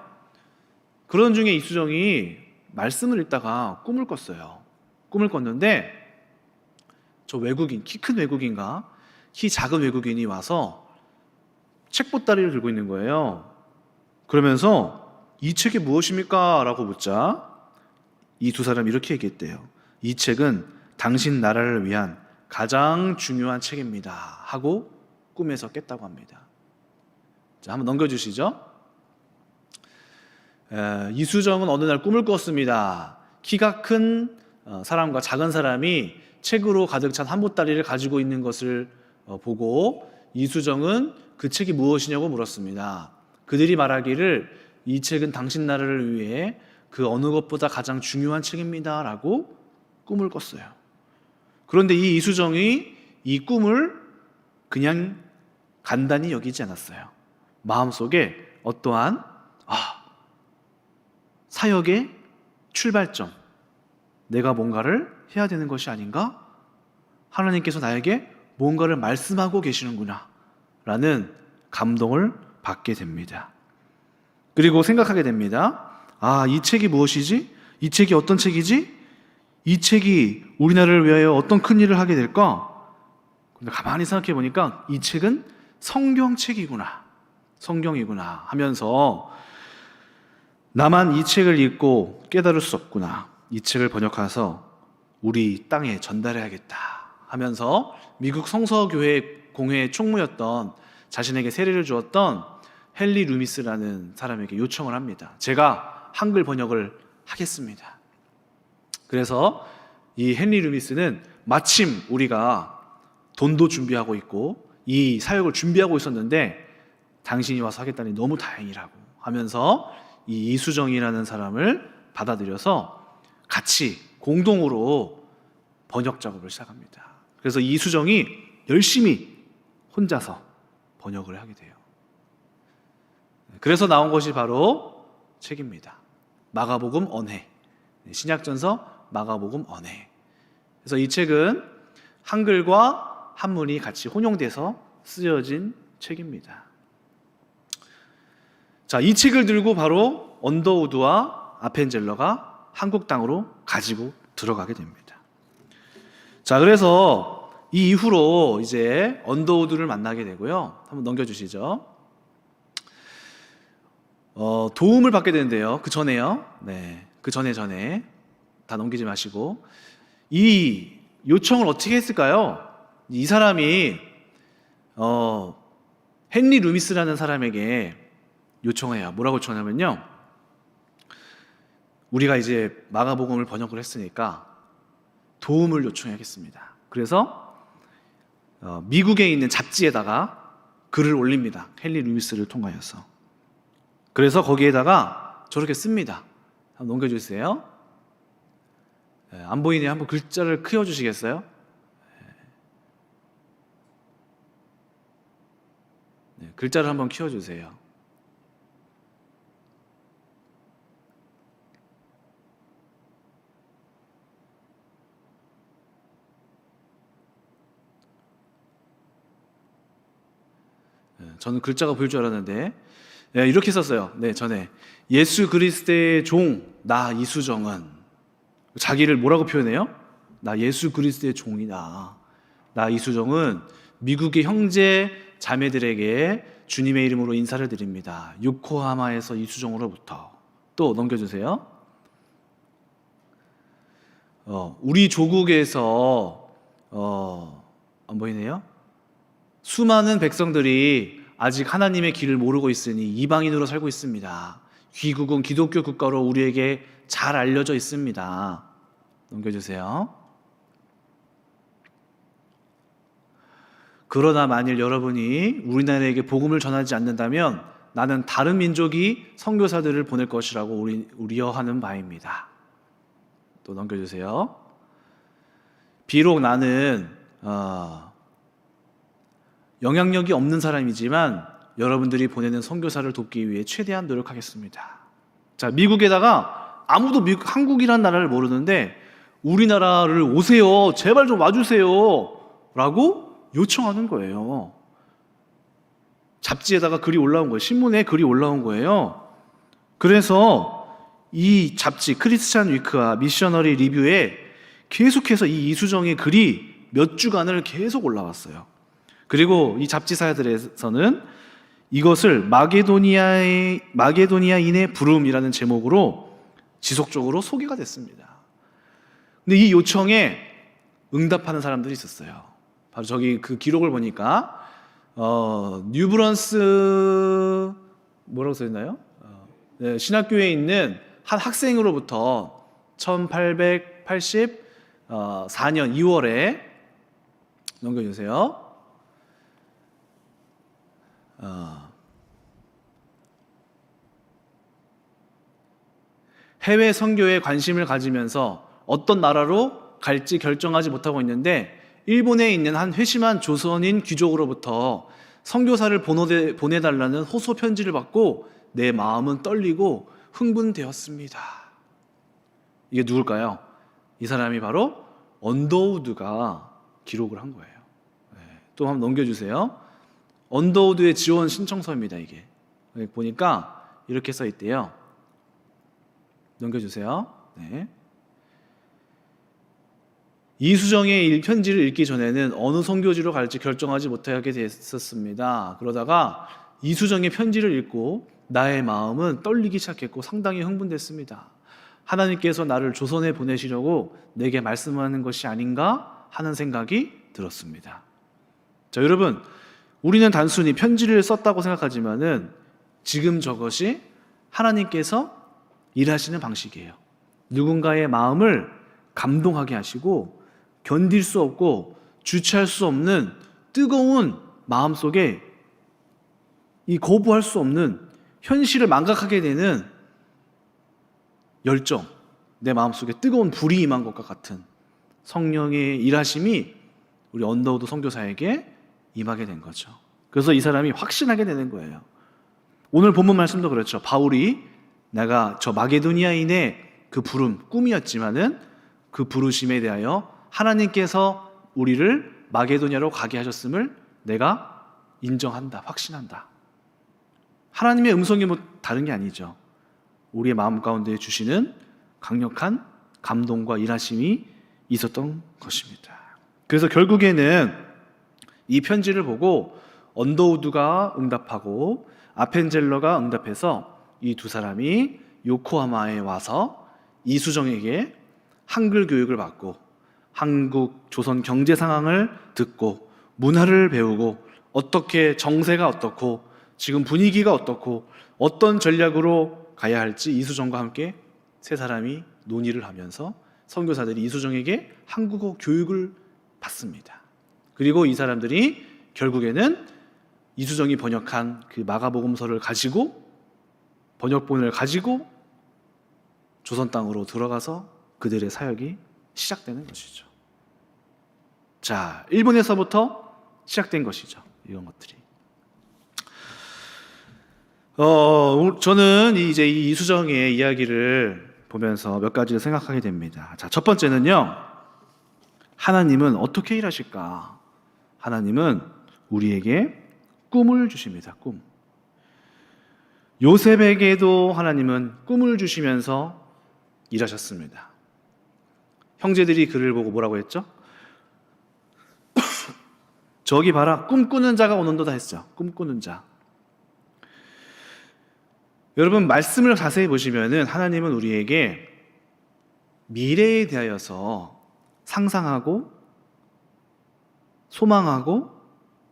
그러던 중에 이수정이 말씀을 읽다가 꿈을 꿨어요. 꿈을 꿨는데 저 외국인, 키 큰 외국인과 키 작은 외국인이 와서 책 보따리를 들고 있는 거예요. 그러면서 이 책이 무엇입니까? 라고 묻자 이 두 사람이 이렇게 얘기했대요. 이 책은 당신 나라를 위한 가장 중요한 책입니다 하고 꿈에서 깼다고 합니다. 자, 한번 넘겨주시죠. 이수정은 어느 날 꿈을 꿨습니다. 키가 큰 사람과 작은 사람이 책으로 가득 찬 한 보따리를 가지고 있는 것을 보고 이수정은 그 책이 무엇이냐고 물었습니다. 그들이 말하기를 이 책은 당신 나라를 위해 그 어느 것보다 가장 중요한 책입니다 라고 꿈을 꿨어요. 그런데 이 이수정이 이 꿈을 그냥 간단히 여기지 않았어요. 마음속에 어떠한 사역의 출발점, 내가 뭔가를 해야 되는 것이 아닌가? 하나님께서 나에게 뭔가를 말씀하고 계시는구나 라는 감동을 받게 됩니다. 그리고 생각하게 됩니다. 이 책이 무엇이지? 이 책이 어떤 책이지? 이 책이 우리나라를 위하여 어떤 큰 일을 하게 될까? 근데 가만히 생각해 보니까 이 책은 성경책이구나, 성경이구나 하면서 나만 이 책을 읽고 깨달을 수 없구나, 이 책을 번역해서 우리 땅에 전달해야겠다 하면서 미국 성서교회 공회 총무였던, 자신에게 세례를 주었던 헨리 루미스라는 사람에게 요청을 합니다. 제가 한글 번역을 하겠습니다. 그래서 이 헨리 루미스는 마침 우리가 돈도 준비하고 있고 이 사역을 준비하고 있었는데 당신이 와서 하겠다니 너무 다행이라고 하면서 이 이수정이라는 사람을 받아들여서 같이 공동으로 번역 작업을 시작합니다. 그래서 이수정이 열심히 혼자서 번역을 하게 돼요. 그래서 나온 것이 바로 책입니다. 마가복음 언해, 신약전서 마가복음 언해. 그래서 이 책은 한글과 한문이 같이 혼용돼서 쓰여진 책입니다. 자, 이 책을 들고 바로 언더우드와 아펜젤러가 한국 땅으로 가지고 들어가게 됩니다. 자, 그래서 이 이후로 이제 언더우드를 만나게 되고요. 한번 넘겨주시죠. 도움을 받게 되는데요. 그 전에요. 네, 그 전에 다 넘기지 마시고 이 요청을 어떻게 했을까요? 이 사람이 헨리 루미스라는 사람에게 요청해요. 뭐라고 요청하냐면요, 우리가 이제 마가복음을 번역을 했으니까 도움을 요청하겠습니다. 그래서 미국에 있는 잡지에다가 글을 올립니다. 헨리 루미스를 통하여서. 그래서 거기에다가 저렇게 씁니다. 한번 넘겨주세요. 안 보이네요. 한번 글자를 키워주시겠어요? 네, 글자를 한번 키워주세요. 저는 글자가 보일 줄 알았는데 이렇게 썼어요. 네, 전에 예수 그리스도의 종 나 이수정은, 자기를 뭐라고 표현해요? 나 예수 그리스도의 종이다. 나 이수정은 미국의 형제 자매들에게 주님의 이름으로 인사를 드립니다. 요코하마에서 이수정으로부터. 또 넘겨주세요. 우리 조국에서 안 보이네요. 수많은 백성들이 아직 하나님의 길을 모르고 있으니 이방인으로 살고 있습니다. 귀국은 기독교 국가로 우리에게 잘 알려져 있습니다. 넘겨주세요. 그러나 만일 여러분이 우리나라에게 복음을 전하지 않는다면 나는 다른 민족이 선교사들을 보낼 것이라고 우려하는 바입니다. 또 넘겨주세요. 비록 나는 영향력이 없는 사람이지만 여러분들이 보내는 선교사를 돕기 위해 최대한 노력하겠습니다. 자, 미국에다가 아무도 한국이라는 나라를 모르는데 우리나라를 오세요, 제발 좀 와주세요 라고 요청하는 거예요. 잡지에다가 글이 올라온 거예요. 신문에 글이 올라온 거예요. 그래서 이 잡지 크리스찬 위크와 미셔너리 리뷰에 계속해서 이 이수정의 글이 몇 주간을 계속 올라왔어요. 그리고 이 잡지사들에서는 이것을 마게도니아인의 부름이라는 제목으로 지속적으로 소개가 됐습니다. 근데 이 요청에 응답하는 사람들이 있었어요. 바로 저기 그 기록을 보니까 뉴브런스 뭐라고 써있나요? 네, 신학교에 있는 한 학생으로부터 1880 4년 2월에 넘겨주세요. 해외 선교에 관심을 가지면서 어떤 나라로 갈지 결정하지 못하고 있는데 일본에 있는 한 회심한 조선인 귀족으로부터 선교사를 보내달라는 호소 편지를 받고 내 마음은 떨리고 흥분되었습니다. 이게 누굴까요? 이 사람이 바로 언더우드가 기록을 한 거예요. 또 한번 넘겨주세요. 언더우드의 지원 신청서입니다. 이게 보니까 이렇게 써 있대요. 넘겨주세요. 네. 이수정의 편지를 읽기 전에는 어느 선교지로 갈지 결정하지 못하게 됐었습니다. 그러다가 이수정의 편지를 읽고 나의 마음은 떨리기 시작했고 상당히 흥분됐습니다. 하나님께서 나를 조선에 보내시려고 내게 말씀하는 것이 아닌가 하는 생각이 들었습니다. 자, 여러분, 우리는 단순히 편지를 썼다고 생각하지만은 지금 저것이 하나님께서 일하시는 방식이에요. 누군가의 마음을 감동하게 하시고 견딜 수 없고 주체할 수 없는 뜨거운 마음 속에 이 거부할 수 없는 현실을 망각하게 되는 열정, 내 마음속에 뜨거운 불이 임한 것과 같은 성령의 일하심이 우리 언더우드 선교사에게 임하게 된 거죠. 그래서 이 사람이 확신하게 되는 거예요. 오늘 본문 말씀도 그렇죠. 바울이 내가 저 마게도니아인의 그 부름, 꿈이었지만은 그 부르심에 대하여 하나님께서 우리를 마게도니아로 가게 하셨음을 내가 인정한다, 확신한다. 하나님의 음성이 뭐 다른 게 아니죠. 우리의 마음 가운데 주시는 강력한 감동과 일하심이 있었던 것입니다. 그래서 결국에는 이 편지를 보고 언더우드가 응답하고 아펜젤러가 응답해서 이 두 사람이 요코하마에 와서 이수정에게 한글 교육을 받고 한국 조선 경제 상황을 듣고 문화를 배우고 어떻게 정세가 어떻고 지금 분위기가 어떻고 어떤 전략으로 가야 할지 이수정과 함께 세 사람이 논의를 하면서 선교사들이 이수정에게 한국어 교육을 받습니다. 그리고 이 사람들이 결국에는 이수정이 번역한 그 마가복음서를 가지고 번역본을 가지고 조선 땅으로 들어가서 그들의 사역이 시작되는 것이죠. 자, 일본에서부터 시작된 것이죠. 이런 것들이. 저는 이제 이 이수정의 이야기를 보면서 몇 가지를 생각하게 됩니다. 자, 첫 번째는요. 하나님은 어떻게 일하실까? 하나님은 우리에게 꿈을 주십니다. 꿈. 요셉에게도 하나님은 꿈을 주시면서 일하셨습니다. 형제들이 그를 보고 뭐라고 했죠? 저기 봐라, 꿈꾸는 자가 오는도다 했죠. 꿈꾸는 자. 여러분, 말씀을 자세히 보시면은 하나님은 우리에게 미래에 대하여서 상상하고 소망하고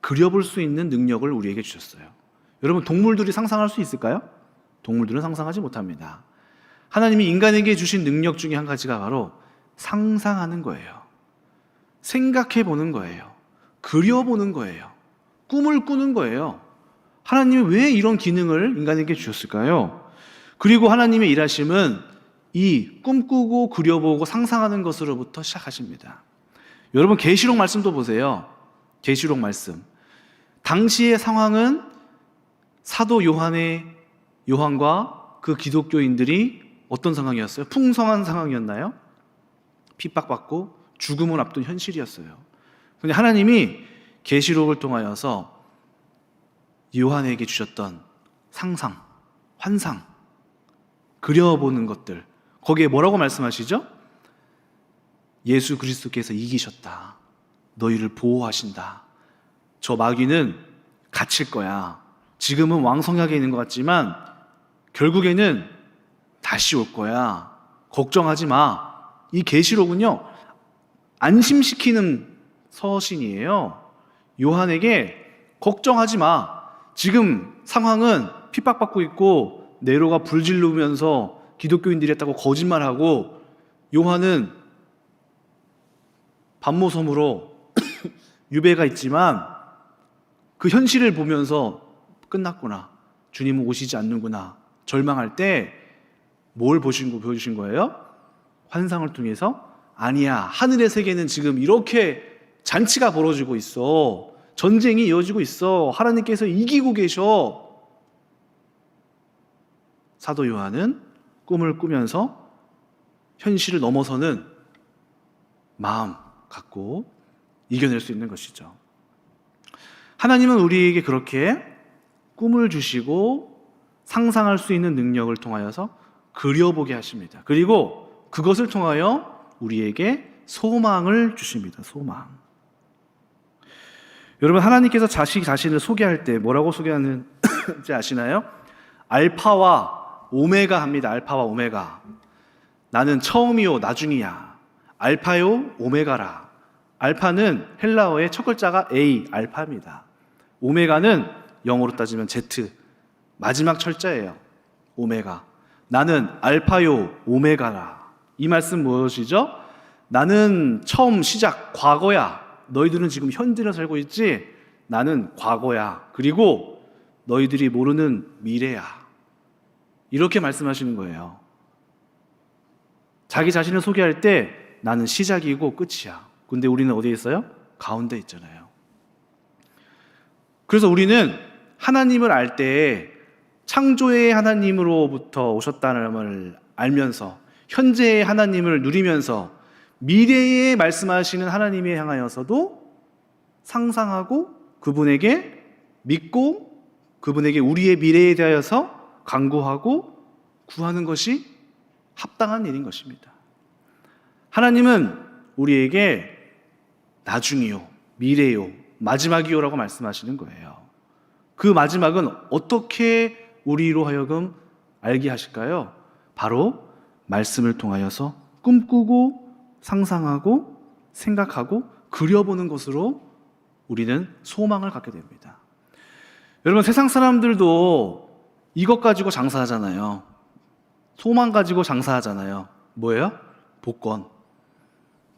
그려볼 수 있는 능력을 우리에게 주셨어요. 여러분, 동물들이 상상할 수 있을까요? 동물들은 상상하지 못합니다. 하나님이 인간에게 주신 능력 중에 한 가지가 바로 상상하는 거예요. 생각해 보는 거예요. 그려보는 거예요. 꿈을 꾸는 거예요. 하나님이 왜 이런 기능을 인간에게 주셨을까요? 그리고 하나님의 일하심은 이 꿈꾸고 그려보고 상상하는 것으로부터 시작하십니다. 여러분, 계시록 말씀도 보세요. 계시록 말씀. 당시의 상황은 사도 요한과 그 기독교인들이 어떤 상황이었어요? 풍성한 상황이었나요? 핍박받고 죽음을 앞둔 현실이었어요. 그런데 하나님이 계시록을 통하여서 요한에게 주셨던 상상, 환상, 그려보는 것들, 거기에 뭐라고 말씀하시죠? 예수 그리스도께서 이기셨다. 너희를 보호하신다. 저 마귀는 갇힐 거야. 지금은 왕성하게 있는 것 같지만 결국에는 다시 올 거야. 걱정하지 마. 이 계시록은요, 안심시키는 서신이에요. 요한에게 걱정하지 마. 지금 상황은 핍박받고 있고 네로가 불질르면서 기독교인들이 했다고 거짓말하고 요한은 반모섬으로 유배가 있지만 그 현실을 보면서 끝났구나, 주님은 오시지 않는구나 절망할 때 뭘 보여주신 거예요? 환상을 통해서 아니야, 하늘의 세계는 지금 이렇게 잔치가 벌어지고 있어, 전쟁이 이어지고 있어, 하나님께서 이기고 계셔. 사도 요한은 꿈을 꾸면서 현실을 넘어서는 마음 갖고 이겨낼 수 있는 것이죠. 하나님은 우리에게 그렇게 꿈을 주시고 상상할 수 있는 능력을 통하여서 그려보게 하십니다. 그리고 그것을 통하여 우리에게 소망을 주십니다. 소망. 여러분, 하나님께서 자신을 소개할 때 뭐라고 소개하는지 아시나요? 알파와 오메가 합니다. 알파와 오메가. 나는 처음이요 나중이야. 알파요 오메가라. 알파는 헬라어의 첫 글자가 A, 알파입니다. 오메가는 영어로 따지면 Z, 마지막 철자예요. 오메가. 나는 알파요 오메가라. 이 말씀 무엇이죠? 나는 처음 시작, 과거야. 너희들은 지금 현재를 살고 있지? 나는 과거야. 그리고 너희들이 모르는 미래야. 이렇게 말씀하시는 거예요. 자기 자신을 소개할 때 나는 시작이고 끝이야. 근데 우리는 어디에 있어요? 가운데 있잖아요. 그래서 우리는 하나님을 알 때 창조의 하나님으로부터 오셨다는 걸 알면서 현재의 하나님을 누리면서 미래에 말씀하시는 하나님에 향하여서도 상상하고 그분에게 믿고 그분에게 우리의 미래에 대하여서 간구하고 구하는 것이 합당한 일인 것입니다. 하나님은 우리에게 나중이요, 미래요, 마지막이요라고 말씀하시는 거예요. 그 마지막은 어떻게 우리로 하여금 알게 하실까요? 바로 말씀을 통하여서 꿈꾸고 상상하고 생각하고 그려보는 것으로 우리는 소망을 갖게 됩니다. 여러분, 세상 사람들도 이것 가지고 장사하잖아요. 소망 가지고 장사하잖아요. 뭐예요? 복권.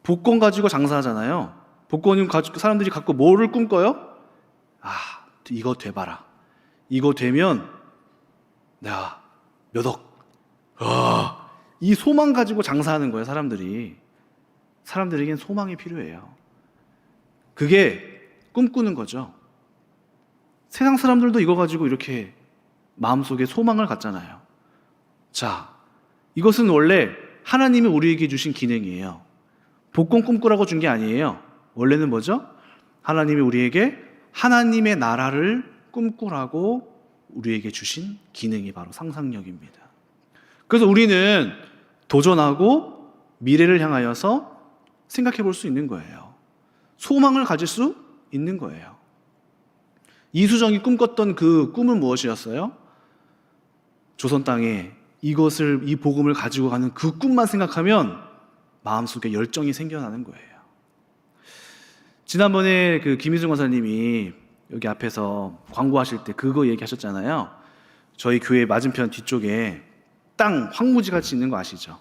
복권 가지고 장사하잖아요. 복권은 가지고 사람들이 갖고 뭐를 꿈꿔요? 아, 이거 돼봐라. 이거 되면 내가 몇 억. 이 소망 가지고 장사하는 거예요, 사람들이. 사람들에겐 소망이 필요해요. 그게 꿈꾸는 거죠. 세상 사람들도 이거 가지고 이렇게 마음속에 소망을 갖잖아요. 자, 이것은 원래 하나님이 우리에게 주신 기능이에요. 복권 꿈꾸라고 준 게 아니에요. 원래는 뭐죠? 하나님이 우리에게 하나님의 나라를 꿈꾸라고 우리에게 주신 기능이 바로 상상력입니다. 그래서 우리는 도전하고 미래를 향하여서 생각해 볼 수 있는 거예요. 소망을 가질 수 있는 거예요. 이수정이 꿈꿨던 그 꿈은 무엇이었어요? 조선 땅에 이 복음을 가지고 가는 그 꿈만 생각하면 마음속에 열정이 생겨나는 거예요. 지난번에 그 김희중 권사님이 여기 앞에서 광고하실 때 그거 얘기하셨잖아요. 저희 교회 맞은편 뒤쪽에 땅 황무지 같이 있는 거 아시죠?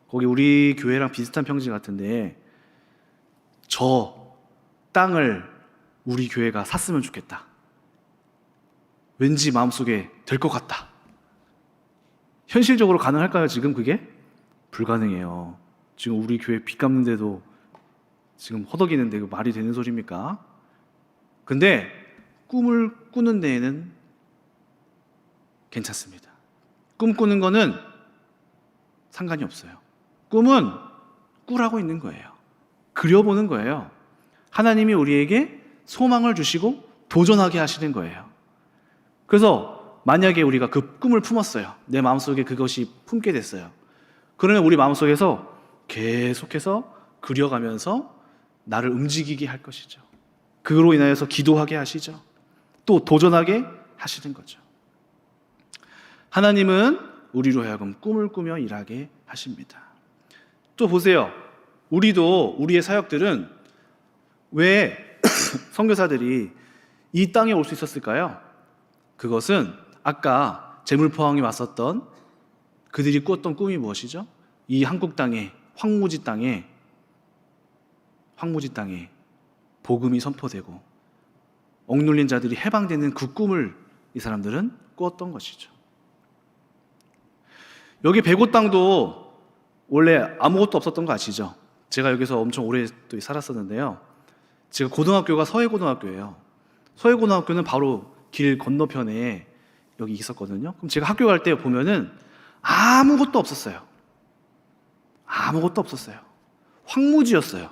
거기 우리 교회랑 비슷한 평지 같은데 저 땅을 우리 교회가 샀으면 좋겠다. 왠지 마음속에 될 것 같다. 현실적으로 가능할까요? 지금 그게? 불가능해요. 지금 우리 교회 빚 갚는데도 지금 허덕이는데 그 말이 되는 소리입니까? 근데 꿈을 꾸는 데에는 괜찮습니다. 꿈꾸는 거는 상관이 없어요. 꿈은 꾸라고 있는 거예요. 그려보는 거예요. 하나님이 우리에게 소망을 주시고 도전하게 하시는 거예요. 그래서 만약에 우리가 그 꿈을 품었어요. 내 마음속에 그것이 품게 됐어요. 그러면 우리 마음속에서 계속해서 그려가면서 나를 움직이게 할 것이죠. 그로 인하여서 기도하게 하시죠. 또 도전하게 하시는 거죠. 하나님은 우리로 하여금 꿈을 꾸며 일하게 하십니다. 또 보세요. 우리의 사역들은 왜 선교사들이 이 땅에 올 수 있었을까요? 그것은 아까 재물포항이 왔었던 그들이 꿨던 꿈이 무엇이죠? 이 한국 땅에, 황무지 땅에 황무지 땅에 복음이 선포되고 억눌린 자들이 해방되는 그 꿈을 이 사람들은 꾸었던 것이죠. 여기 백오 땅도 원래 아무것도 없었던 거 아시죠? 제가 여기서 엄청 오래 또 살았었는데요. 제가 고등학교가 서해고등학교예요. 서해고등학교는 바로 길 건너편에 여기 있었거든요. 그럼 제가 학교 갈 때 보면은 아무것도 없었어요. 아무것도 없었어요. 황무지였어요.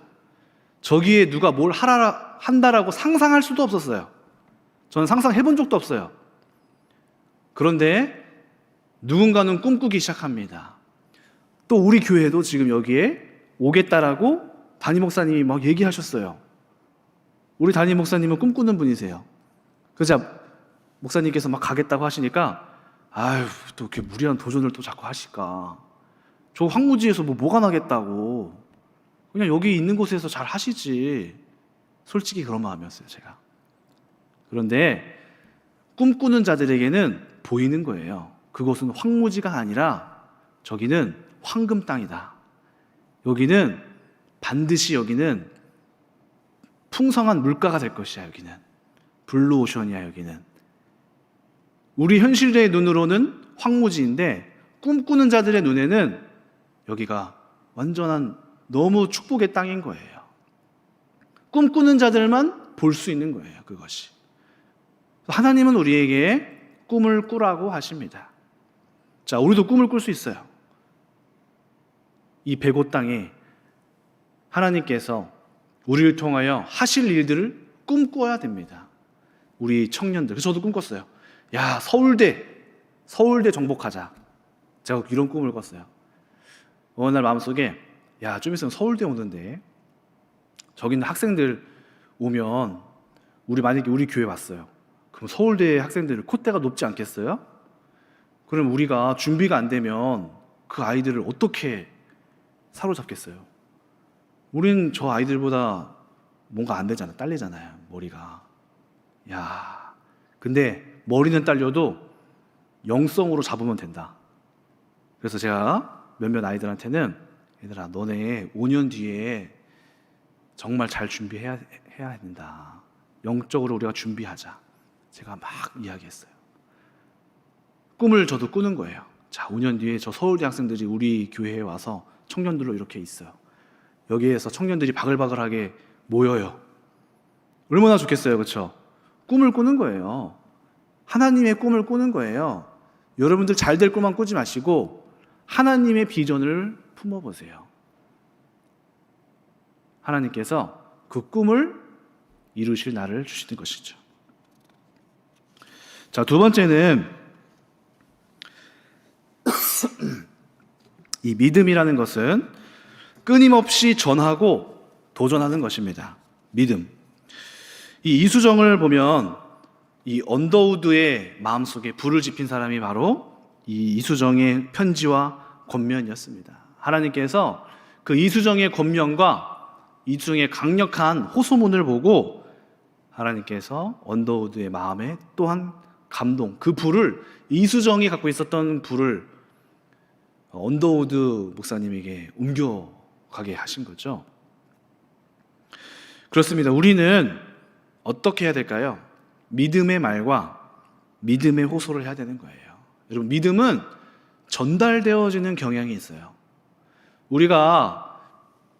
저기에 누가 뭘 한다라고 상상할 수도 없었어요. 저는 상상해본 적도 없어요. 그런데 누군가는 꿈꾸기 시작합니다. 또 우리 교회도 지금 여기에 오겠다라고 담임 목사님이 막 얘기하셨어요. 우리 담임 목사님은 꿈꾸는 분이세요. 그래서 목사님께서 막 가겠다고 하시니까 아유, 또 이렇게 무리한 도전을 또 자꾸 하실까. 저 황무지에서 뭐가 나겠다고. 그냥 여기 있는 곳에서 잘 하시지. 솔직히 그런 마음이었어요, 제가. 그런데 꿈꾸는 자들에게는 보이는 거예요. 그곳은 황무지가 아니라 저기는 황금 땅이다. 여기는 반드시 여기는 풍성한 물가가 될 것이야. 여기는 블루오션이야. 여기는 우리 현실의 눈으로는 황무지인데 꿈꾸는 자들의 눈에는 여기가 완전한 너무 축복의 땅인 거예요. 꿈꾸는 자들만 볼 수 있는 거예요. 그것이. 하나님은 우리에게 꿈을 꾸라고 하십니다. 자, 우리도 꿈을 꿀 수 있어요. 이 백오 땅에 하나님께서 우리를 통하여 하실 일들을 꿈꿔야 됩니다. 우리 청년들, 저도 꿈꿨어요. 야, 서울대 정복하자. 제가 이런 꿈을 꿨어요. 어느 날 마음속에 야, 좀 있으면 서울대 오는데 저기 있는 학생들 오면 만약에 우리 교회 왔어요. 그럼 서울대 학생들 콧대가 높지 않겠어요? 그럼 우리가 준비가 안 되면 그 아이들을 어떻게 사로잡겠어요? 우린 저 아이들보다 뭔가 안 되잖아요. 딸리잖아요, 머리가. 야, 근데 머리는 딸려도 영성으로 잡으면 된다. 그래서 제가 몇몇 아이들한테는 얘들아, 너네 5년 뒤에 정말 잘 준비해야 된다. 영적으로 우리가 준비하자. 제가 막 이야기했어요. 꿈을 저도 꾸는 거예요. 자, 5년 뒤에 저 서울대 학생들이 우리 교회에 와서 청년들로 이렇게 있어요. 여기에서 청년들이 바글바글하게 모여요. 얼마나 좋겠어요, 그렇죠? 꿈을 꾸는 거예요. 하나님의 꿈을 꾸는 거예요. 여러분들 잘 될 꿈만 꾸지 마시고 하나님의 비전을 품어보세요. 하나님께서 그 꿈을 이루실 날을 주시는 것이죠. 자, 두 번째는 이 믿음이라는 것은 끊임없이 전하고 도전하는 것입니다. 믿음. 이 이수정을 보면 이 언더우드의 마음속에 불을 지핀 사람이 바로 이 이수정의 편지와 권면이었습니다. 하나님께서 그 이수정의 권면과 이수정의 강력한 호소문을 보고 하나님께서 언더우드의 마음에 또한 감동, 그 불을, 이수정이 갖고 있었던 불을 언더우드 목사님에게 옮겨가게 하신 거죠. 그렇습니다. 우리는 어떻게 해야 될까요? 믿음의 말과 믿음의 호소를 해야 되는 거예요. 여러분, 믿음은 전달되어지는 경향이 있어요. 우리가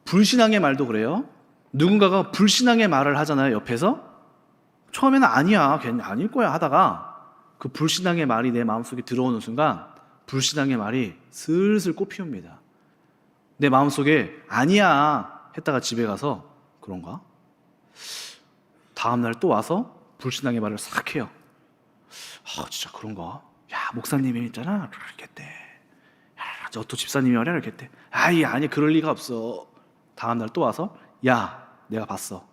불신앙의 말도 그래요. 누군가가 불신앙의 말을 하잖아요, 옆에서. 처음에는 아니야, 걔는 아닐 거야 하다가 그 불신앙의 말이 내 마음속에 들어오는 순간 불신앙의 말이 슬슬 꽃피웁니다. 내 마음속에 아니야 했다가 집에 가서 그런가? 다음날 또 와서 불신앙의 말을 싹 해요. 진짜 그런가? 야, 목사님이 있잖아, 이렇게 했대. 야, 저 또 집사님이 말이야, 이렇게 했대. 아니, 그럴 리가 없어. 다음날 또 와서 야, 내가 봤어.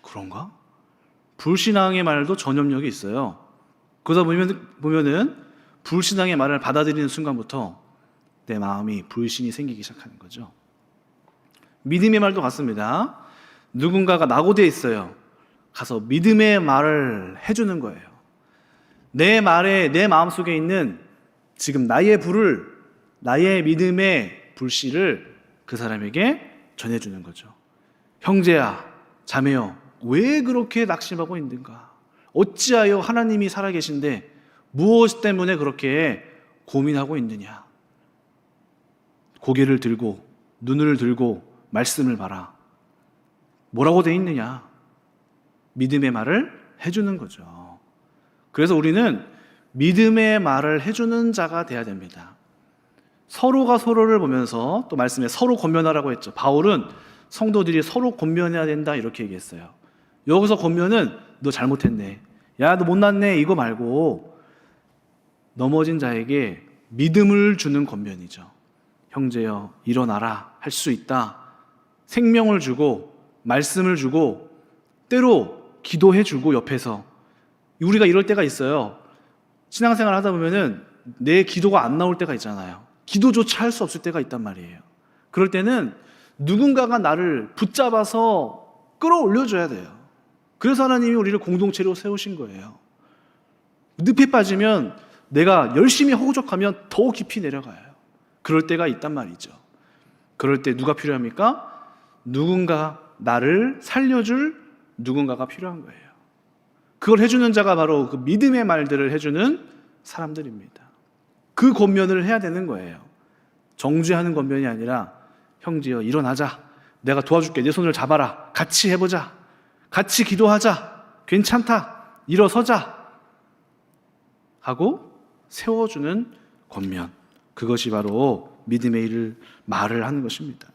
그런가? 불신앙의 말도 전염력이 있어요. 그러다 보면은 불신앙의 말을 받아들이는 순간부터 내 마음이 불신이 생기기 시작하는 거죠. 믿음의 말도 같습니다. 누군가가 낙오되어 있어요. 가서 믿음의 말을 해주는 거예요. 내 말에, 내 마음속에 있는 지금 나의 불을, 나의 믿음의 불씨를 그 사람에게 전해주는 거죠. 형제야, 자매여, 왜 그렇게 낙심하고 있는가? 어찌하여 하나님이 살아계신데 무엇 때문에 그렇게 고민하고 있느냐? 고개를 들고 눈을 들고 말씀을 봐라. 뭐라고 돼 있느냐? 믿음의 말을 해주는 거죠. 그래서 우리는 믿음의 말을 해주는 자가 돼야 됩니다. 서로가 서로를 보면서, 또 말씀에 서로 권면하라고 했죠. 바울은 성도들이 서로 권면해야 된다 이렇게 얘기했어요. 여기서 권면은 너 잘못했네, 야 너 못났네, 이거 말고 넘어진 자에게 믿음을 주는 권면이죠. 형제여 일어나라, 할 수 있다. 생명을 주고 말씀을 주고 때로 기도해 주고 옆에서. 우리가 이럴 때가 있어요. 신앙생활 하다 보면은 내 기도가 안 나올 때가 있잖아요. 기도조차 할 수 없을 때가 있단 말이에요. 그럴 때는 누군가가 나를 붙잡아서 끌어올려줘야 돼요. 그래서 하나님이 우리를 공동체로 세우신 거예요. 늪에 빠지면 내가 열심히 허우적하면 더 깊이 내려가요. 그럴 때가 있단 말이죠. 그럴 때 누가 필요합니까? 누군가 나를 살려줄 누군가가 필요한 거예요. 그걸 해주는 자가 바로 그 믿음의 말들을 해주는 사람들입니다. 그 권면을 해야 되는 거예요. 정죄하는 권면이 아니라 형제여 일어나자, 내가 도와줄게, 내 손을 잡아라, 같이 해보자, 같이 기도하자, 괜찮다, 일어서자 하고 세워주는 권면, 그것이 바로 믿음의 말을 하는 것입니다.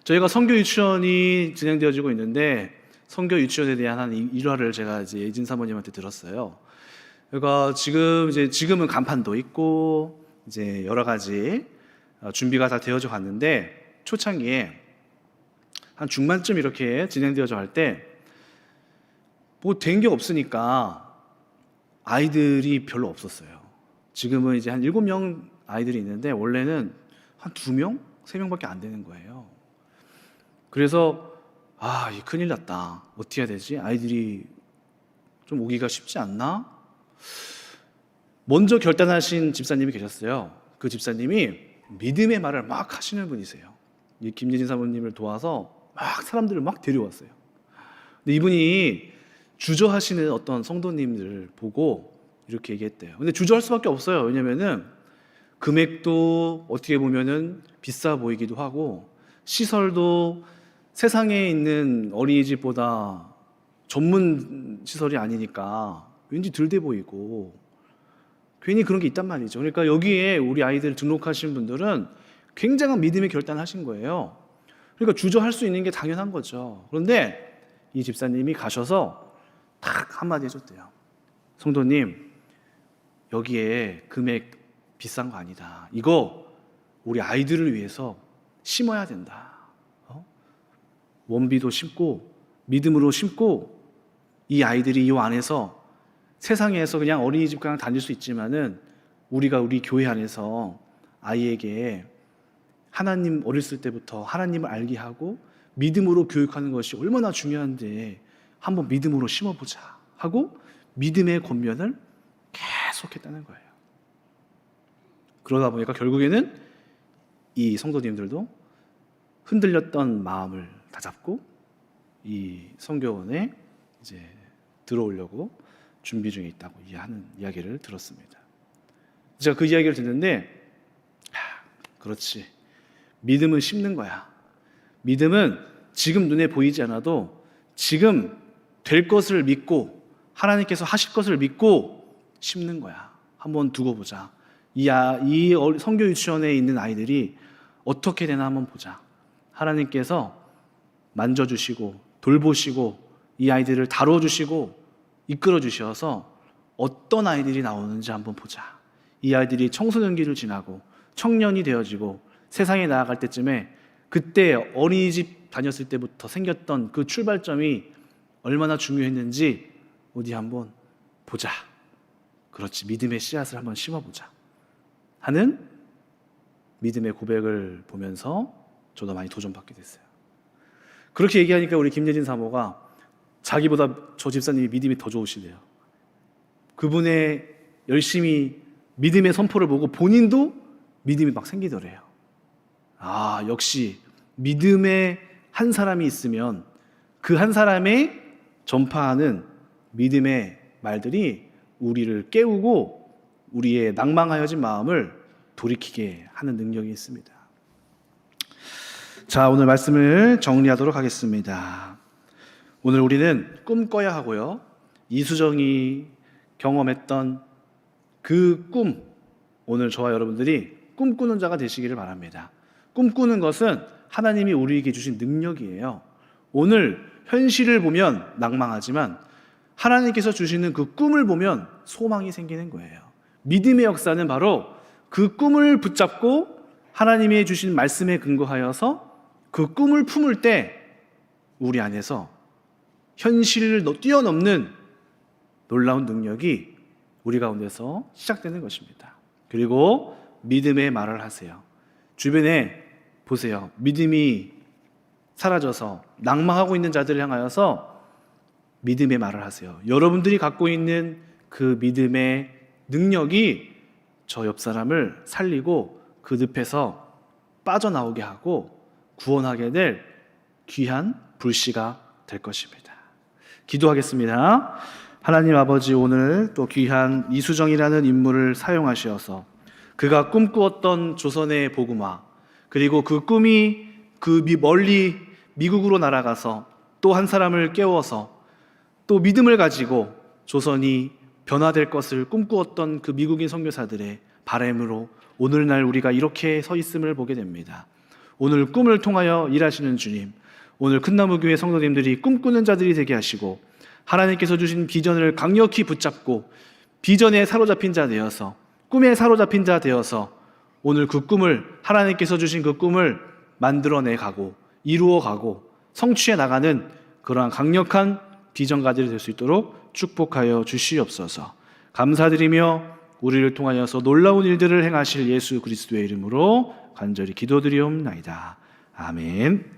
저희가 선교 유치원이 진행되어지고 있는데 선교 유치원에 대한 한 일화를 제가 이제 예진 사모님한테 들었어요. 그러니까 지금은 간판도 있고 이제 여러 가지 준비가 다 되어져 갔는데 초창기에 한 중반쯤 이렇게 진행되어져 갈 때 뭐 된 게 없으니까 아이들이 별로 없었어요. 지금은 이제 한 7명 아이들이 있는데 원래는 한 2명, 3명밖에 안 되는 거예요. 그래서 이 큰일 났다. 어떻게 해야 되지? 아이들이 좀 오기가 쉽지 않나? 먼저 결단하신 집사님이 계셨어요. 그 집사님이 믿음의 말을 막 하시는 분이세요. 이 김예진 사모님을 도와서 막 사람들을 막 데려왔어요. 근데 이분이 주저하시는 어떤 성도님들을 보고 이렇게 얘기했대요. 근데 주저할 수밖에 없어요. 왜냐면은 금액도 어떻게 보면은 비싸 보이기도 하고 시설도 세상에 있는 어린이집보다 전문 시설이 아니니까 왠지 덜 돼 보이고 괜히 그런 게 있단 말이죠. 그러니까 여기에 우리 아이들 등록하신 분들은 굉장한 믿음의 결단을 하신 거예요. 그러니까 주저할 수 있는 게 당연한 거죠. 그런데 이 집사님이 가셔서 딱 한마디 해줬대요. 성도님, 여기에 금액 비싼 거 아니다. 이거 우리 아이들을 위해서 심어야 된다. 원비도 심고 믿음으로 심고 이 아이들이 이 안에서 세상에서 그냥 어린이집 그냥 다닐 수 있지만은 우리가 우리 교회 안에서 아이에게 하나님 어렸을 때부터 하나님을 알게 하고 믿음으로 교육하는 것이 얼마나 중요한데 한번 믿음으로 심어보자 하고 믿음의 권면을 계속했다는 거예요. 그러다 보니까 결국에는 이 성도님들도 흔들렸던 마음을 다잡고 이 선교원에 이제 들어오려고 준비 중에 있다고 하는 이야기를 들었습니다. 제가 그 이야기를 듣는데 그렇지, 믿음은 심는 거야. 믿음은 지금 눈에 보이지 않아도 지금 될 것을 믿고 하나님께서 하실 것을 믿고 심는 거야. 한번 두고 보자. 이 선교 유치원에 있는 아이들이 어떻게 되나 한번 보자. 하나님께서 만져주시고 돌보시고 이 아이들을 다뤄주시고 이끌어주셔서 어떤 아이들이 나오는지 한번 보자. 이 아이들이 청소년기를 지나고 청년이 되어지고 세상에 나아갈 때쯤에 그때 어린이집 다녔을 때부터 생겼던 그 출발점이 얼마나 중요했는지 어디 한번 보자. 그렇지, 믿음의 씨앗을 한번 심어보자 하는 믿음의 고백을 보면서 저도 많이 도전받게 됐어요. 그렇게 얘기하니까 우리 김예진 사모가 자기보다 저 집사님이 믿음이 더 좋으시대요. 그분의 열심히 믿음의 선포를 보고 본인도 믿음이 막 생기더래요. 역시 믿음의 한 사람이 있으면 그 한 사람의 전파하는 믿음의 말들이 우리를 깨우고 우리의 낭망하여진 마음을 돌이키게 하는 능력이 있습니다. 자, 오늘 말씀을 정리하도록 하겠습니다. 오늘 우리는 꿈꿔야 하고요. 이수정이 경험했던 그 꿈, 오늘 저와 여러분들이 꿈꾸는 자가 되시기를 바랍니다. 꿈꾸는 것은 하나님이 우리에게 주신 능력이에요. 오늘 현실을 보면 낭망하지만 하나님께서 주시는 그 꿈을 보면 소망이 생기는 거예요. 믿음의 역사는 바로 그 꿈을 붙잡고 하나님이 주신 말씀에 근거하여서 그 꿈을 품을 때 우리 안에서 현실을 뛰어넘는 놀라운 능력이 우리 가운데서 시작되는 것입니다. 그리고 믿음의 말을 하세요. 주변에 보세요. 믿음이 사라져서 낭망하고 있는 자들을 향하여서 믿음의 말을 하세요. 여러분들이 갖고 있는 그 믿음의 능력이 저 옆 사람을 살리고 그 늪에서 빠져나오게 하고 구원하게 될 귀한 불씨가 될 것입니다. 기도하겠습니다. 하나님 아버지, 오늘 또 귀한 이수정이라는 인물을 사용하셔서 그가 꿈꾸었던 조선의 복음화, 그리고 그 꿈이 그 멀리 미국으로 날아가서 또 한 사람을 깨워서 또 믿음을 가지고 조선이 변화될 것을 꿈꾸었던 그 미국인 선교사들의 바람으로 오늘날 우리가 이렇게 서 있음을 보게 됩니다. 오늘 꿈을 통하여 일하시는 주님, 오늘 큰나무교회 성도님들이 꿈꾸는 자들이 되게 하시고 하나님께서 주신 비전을 강력히 붙잡고 비전에 사로잡힌 자 되어서, 꿈에 사로잡힌 자 되어서 오늘 그 꿈을, 하나님께서 주신 그 꿈을 만들어내가고 이루어가고 성취해 나가는 그러한 강력한 비전가들이 될 수 있도록 축복하여 주시옵소서. 감사드리며 우리를 통하여서 놀라운 일들을 행하실 예수 그리스도의 이름으로 간절히 기도드리옵나이다. 아멘.